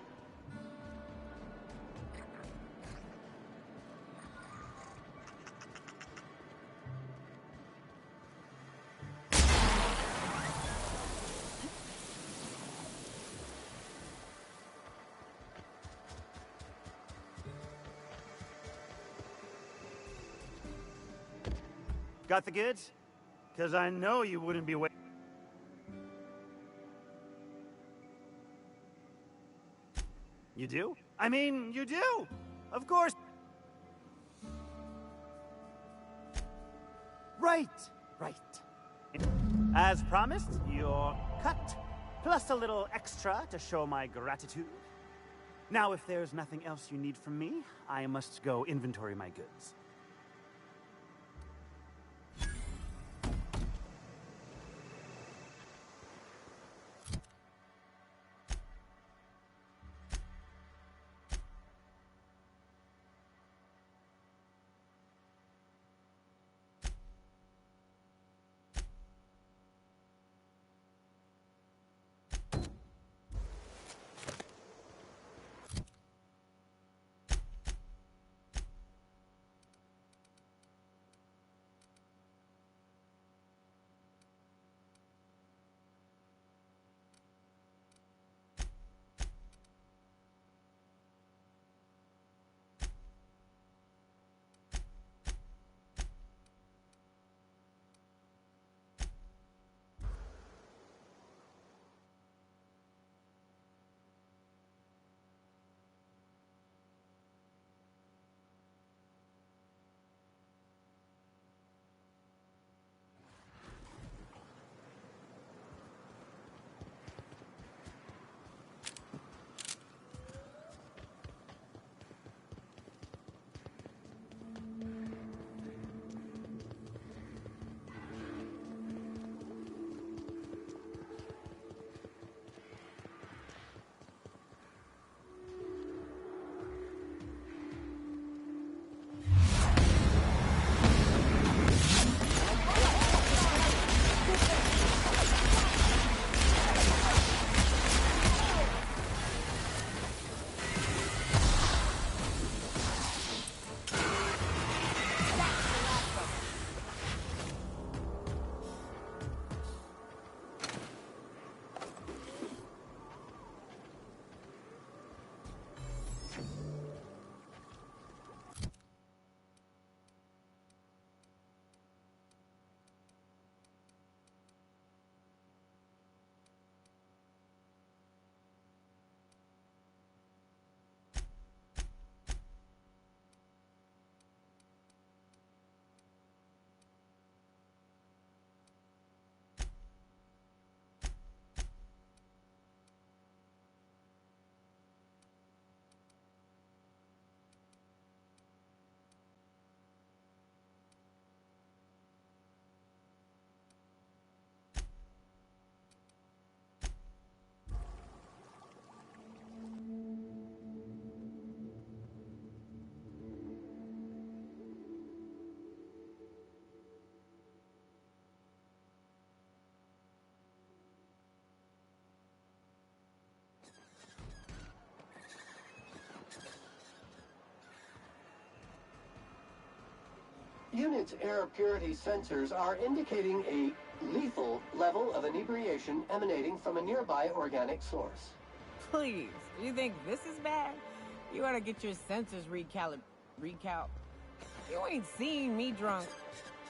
Got the goods? Because I know you wouldn't be waiting. You do? I mean, you do! Of course! Right! Right. As promised, your cut, plus a little extra to show my gratitude. Now, if there's nothing else you need from me, I must go inventory my goods. Unit's air purity sensors are indicating a lethal level of inebriation emanating from a nearby organic source. Please, you think this is bad? You ought to get your sensors recalc. You ain't seen me drunk.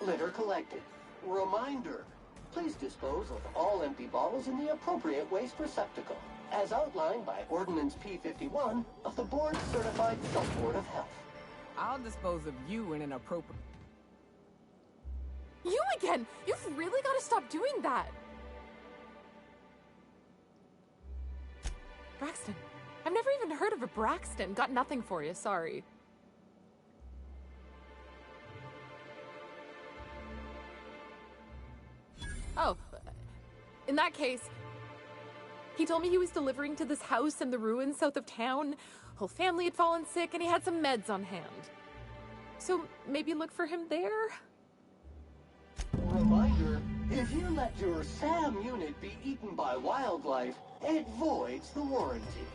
Litter collected. Reminder. Please dispose of all empty bottles in the appropriate waste receptacle, as outlined by Ordinance P51 of the Board Certified Self-Board of Health. I'll dispose of you in an appropriate... You again! You've really got to stop doing that! Braxton. I've never even heard of a Braxton. Got nothing for you, sorry. Oh, in that case, he told me he was delivering to this house in the ruins south of town. Whole family had fallen sick and he had some meds on hand. So maybe look for him there? Reminder, If you let your SAM unit be eaten by wildlife, it voids the warranty.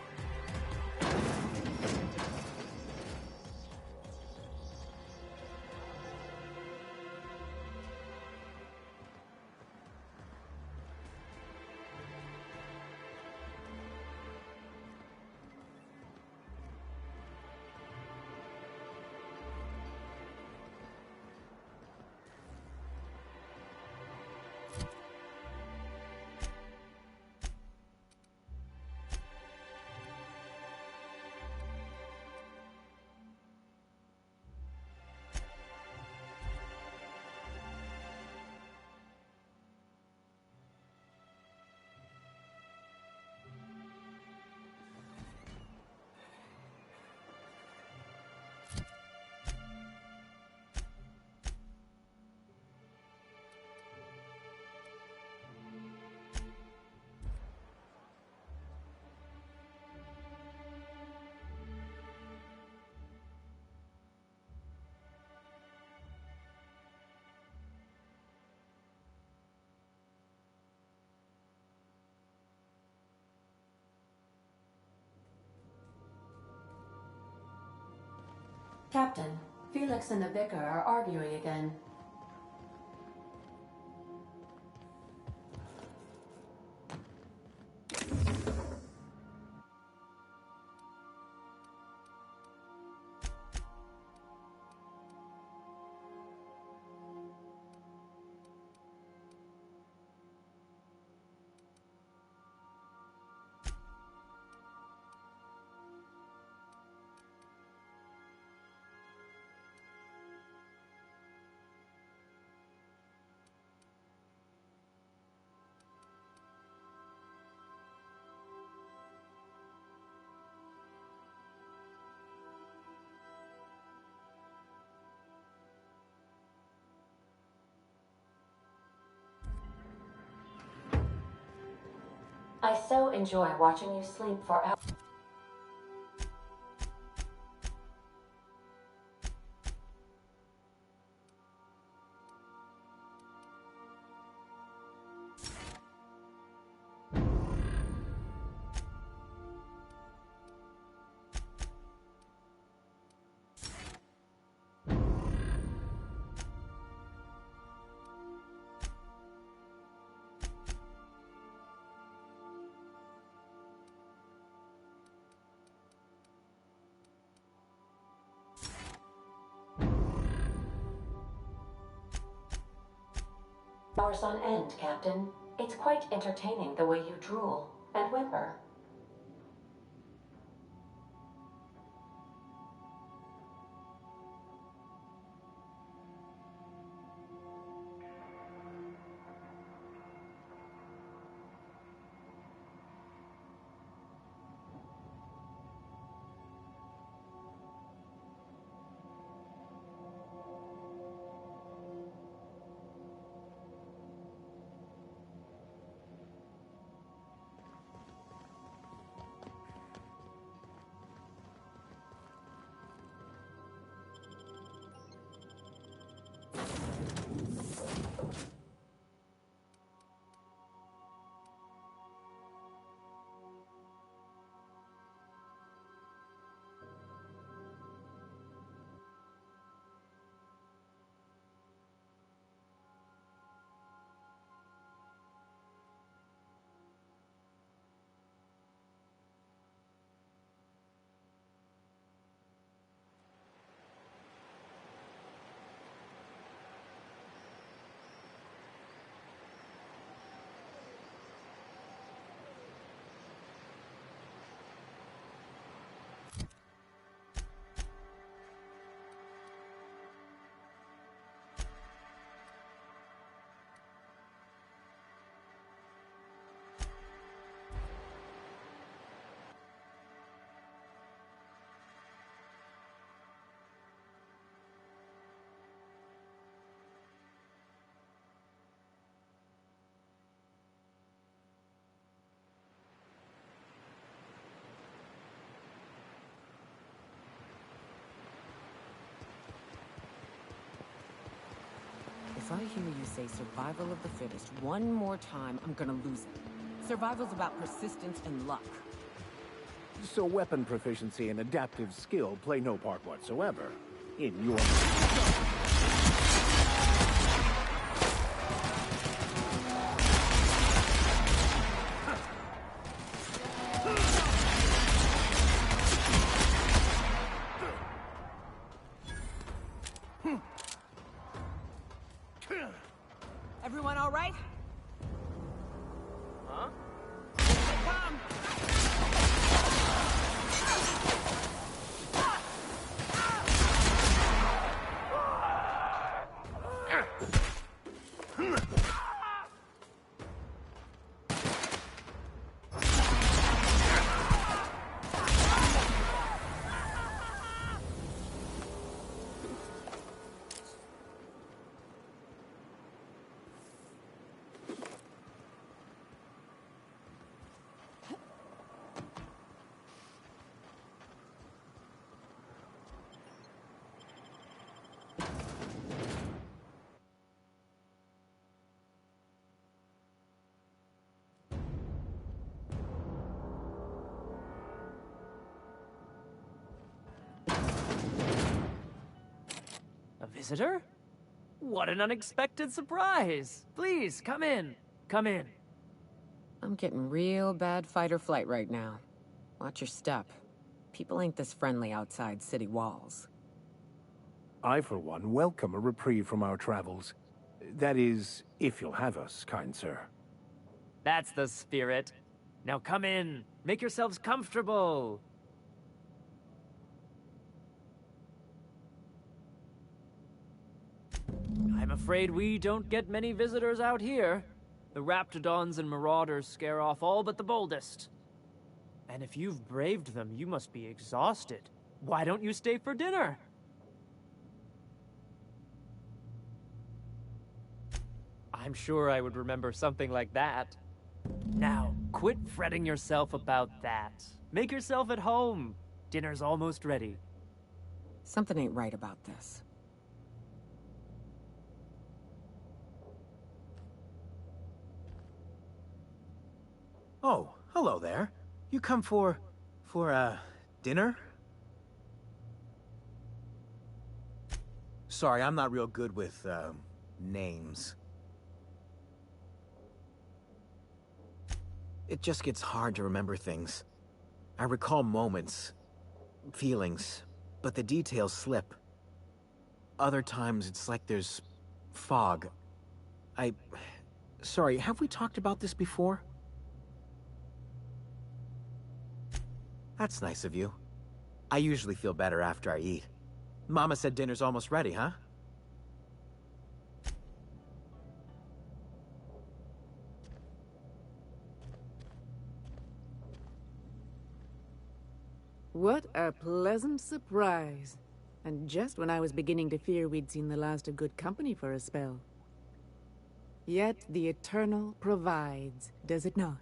Captain, Felix and the Vicar are arguing again. I so enjoy watching you sleep for hours. Hours on end, Captain. It's quite entertaining the way you drool and whimper. If I hear you say survival of the fittest one more time, I'm gonna lose it. Survival's about persistence and luck. So weapon proficiency and adaptive skill play no part whatsoever in your... Everyone all right? Huh? A visitor? What an unexpected surprise! Please, come in. Come in. I'm getting real bad fight or flight right now. Watch your step. People ain't this friendly outside city walls. I, for one, welcome a reprieve from our travels. That is, if you'll have us, kind sir. That's the spirit. Now come in. Make yourselves comfortable. I'm afraid we don't get many visitors out here. The Raptidons and Marauders scare off all but the boldest. And if you've braved them, you must be exhausted. Why don't you stay for dinner? I'm sure I would remember something like that. Now, quit fretting yourself about that. Make yourself at home. Dinner's almost ready. Something ain't right about this. Oh, hello there. You come for dinner? Sorry, I'm not real good with, names. It just gets hard to remember things. I recall moments, feelings, but the details slip. Other times, it's like there's fog. Sorry, have we talked about this before? That's nice of you. I usually feel better after I eat. Mama said dinner's almost ready, huh? What a pleasant surprise. And just when I was beginning to fear we'd seen the last of good company for a spell. Yet the Eternal provides, does it not?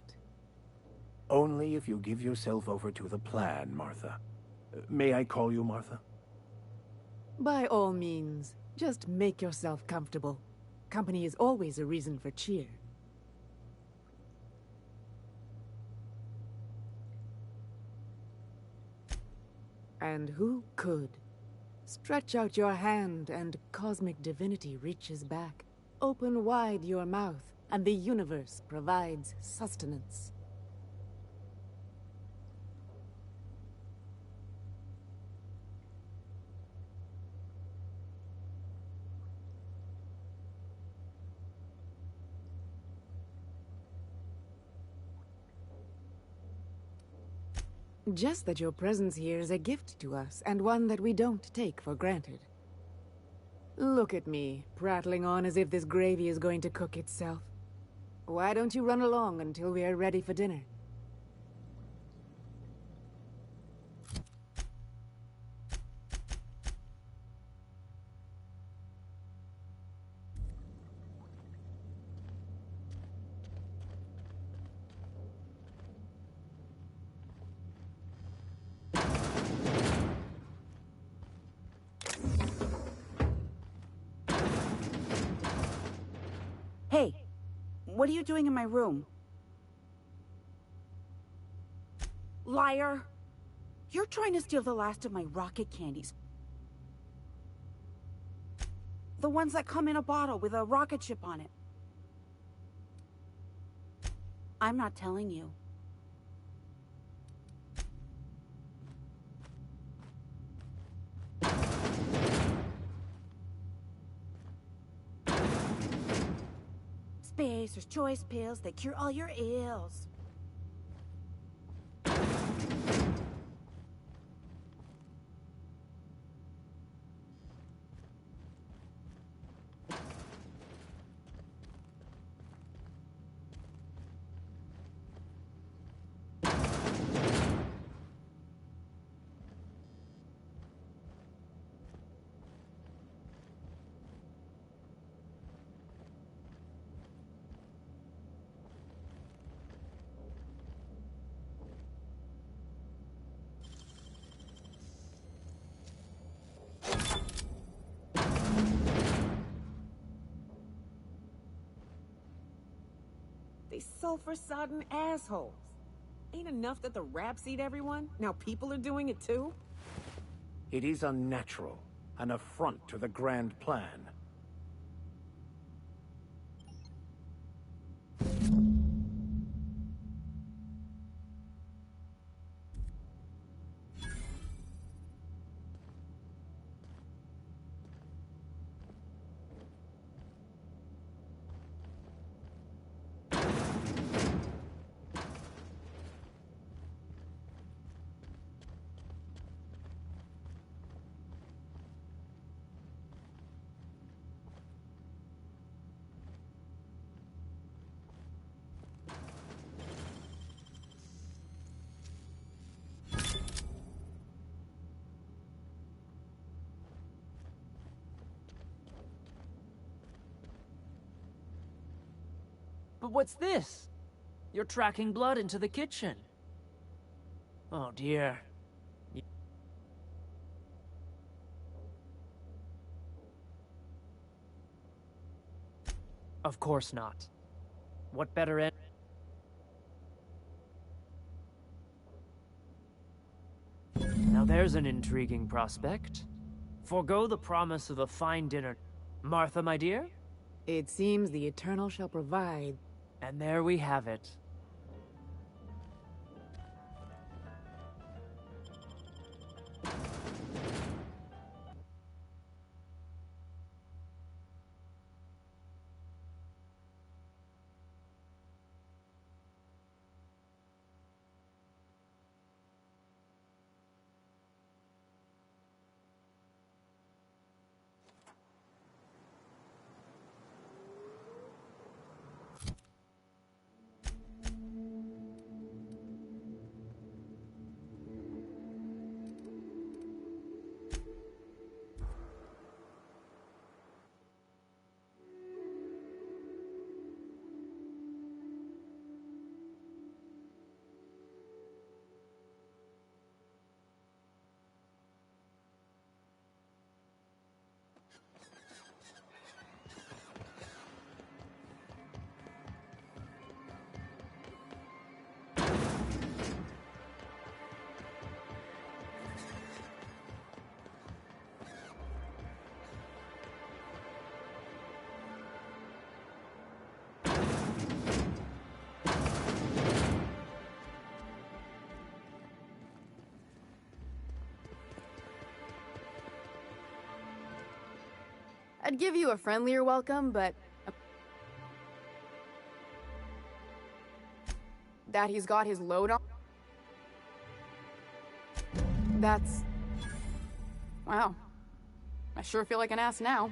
Only if you give yourself over to the plan, Martha. May I call you Martha? By all means, just make yourself comfortable. Company is always a reason for cheer. And who could? Stretch out your hand and cosmic divinity reaches back. Open wide your mouth and the universe provides sustenance. Just that your presence here is a gift to us, and one that we don't take for granted. Look at me, prattling on as if this gravy is going to cook itself. Why don't you run along until we are ready for dinner? Hey, what are you doing in my room? Liar! You're trying to steal the last of my rocket candies. The ones that come in a bottle with a rocket ship on it. I'm not telling you. Spacer's Choice pills, they cure all your ills. They sulfur-sodden assholes. Ain't enough that the raps eat everyone? Now people are doing it too? It is unnatural, an affront to the grand plan. But what's this? You're tracking blood into the kitchen. Oh dear. Of course not. What better end? Now there's an intriguing prospect. Forgo the promise of a fine dinner. Martha, my dear? It seems the Eternal shall provide. And there we have it. I'd give you a friendlier welcome, but... that he's got his load on? That's... wow. I sure feel like an ass now.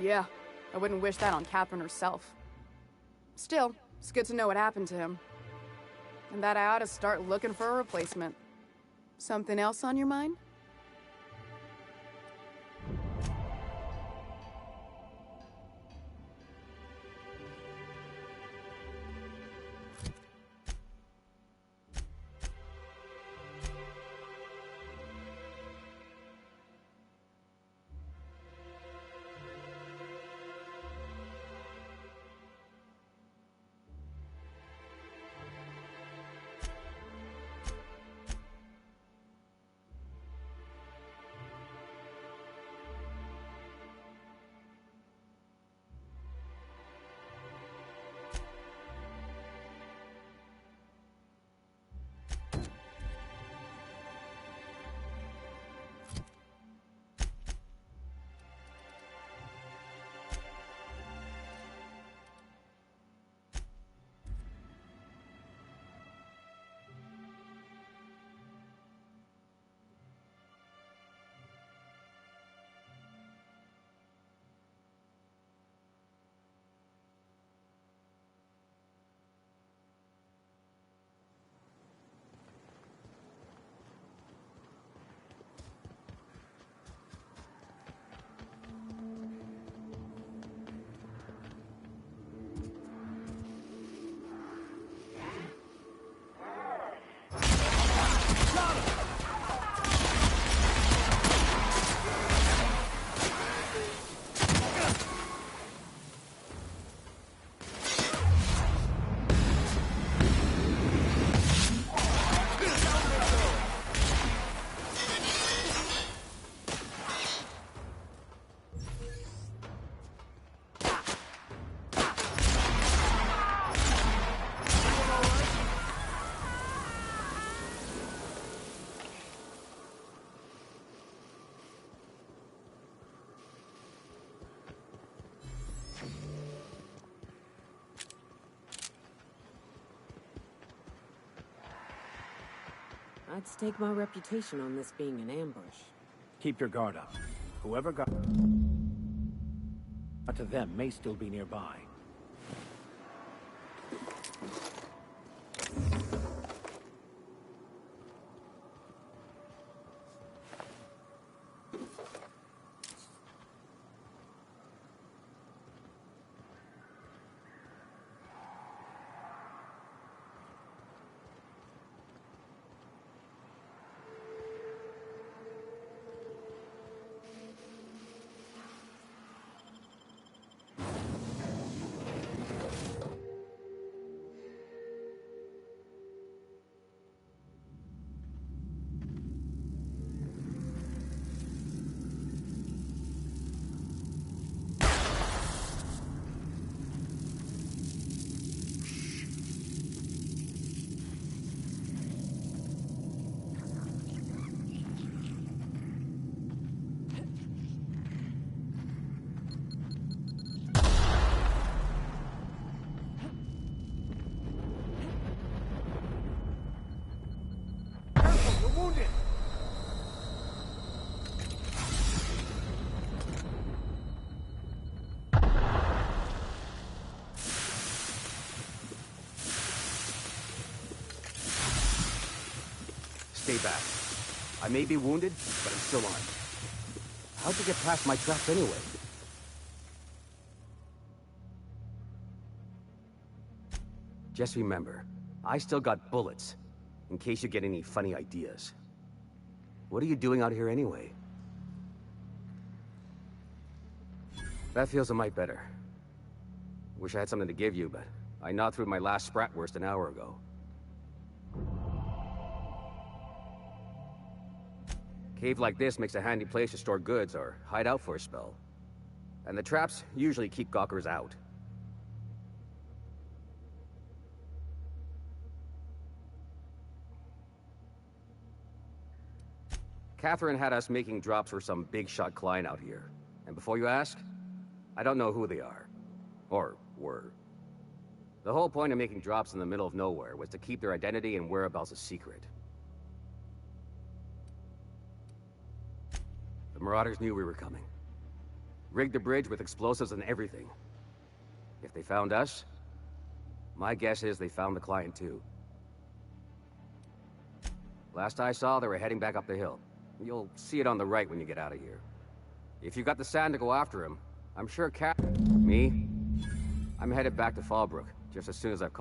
Yeah, I wouldn't wish that on Catherine herself. Still, it's good to know what happened to him. And that I ought to start looking for a replacement. Something else on your mind? I'd stake my reputation on this being an ambush. Keep your guard up. Whoever got to them may still be nearby. Stay back. I may be wounded, but I'm still on. How'd you get past my traps anyway? Just remember, I still got bullets, in case you get any funny ideas. What are you doing out here anyway? That feels a mite better. Wish I had something to give you, but I gnawed through my last Spratwurst an hour ago. Cave like this makes a handy place to store goods or hide out for a spell. And the traps usually keep gawkers out. Catherine had us making drops for some big-shot client out here. And before you ask, I don't know who they are. Or were. The whole point of making drops in the middle of nowhere was to keep their identity and whereabouts a secret. The Marauders knew we were coming. Rigged the bridge with explosives and everything. If they found us, my guess is they found the client too. Last I saw, they were heading back up the hill. You'll see it on the right when you get out of here. If you've got the sand to go after him, I'm sure Me? I'm headed back to Fallbrook, just as soon as I've...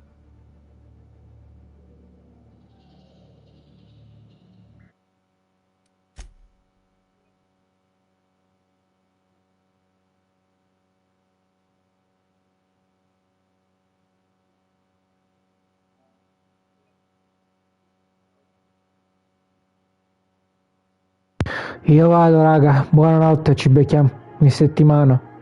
Io vado, raga. Buonanotte, ci becchiamo in settimana.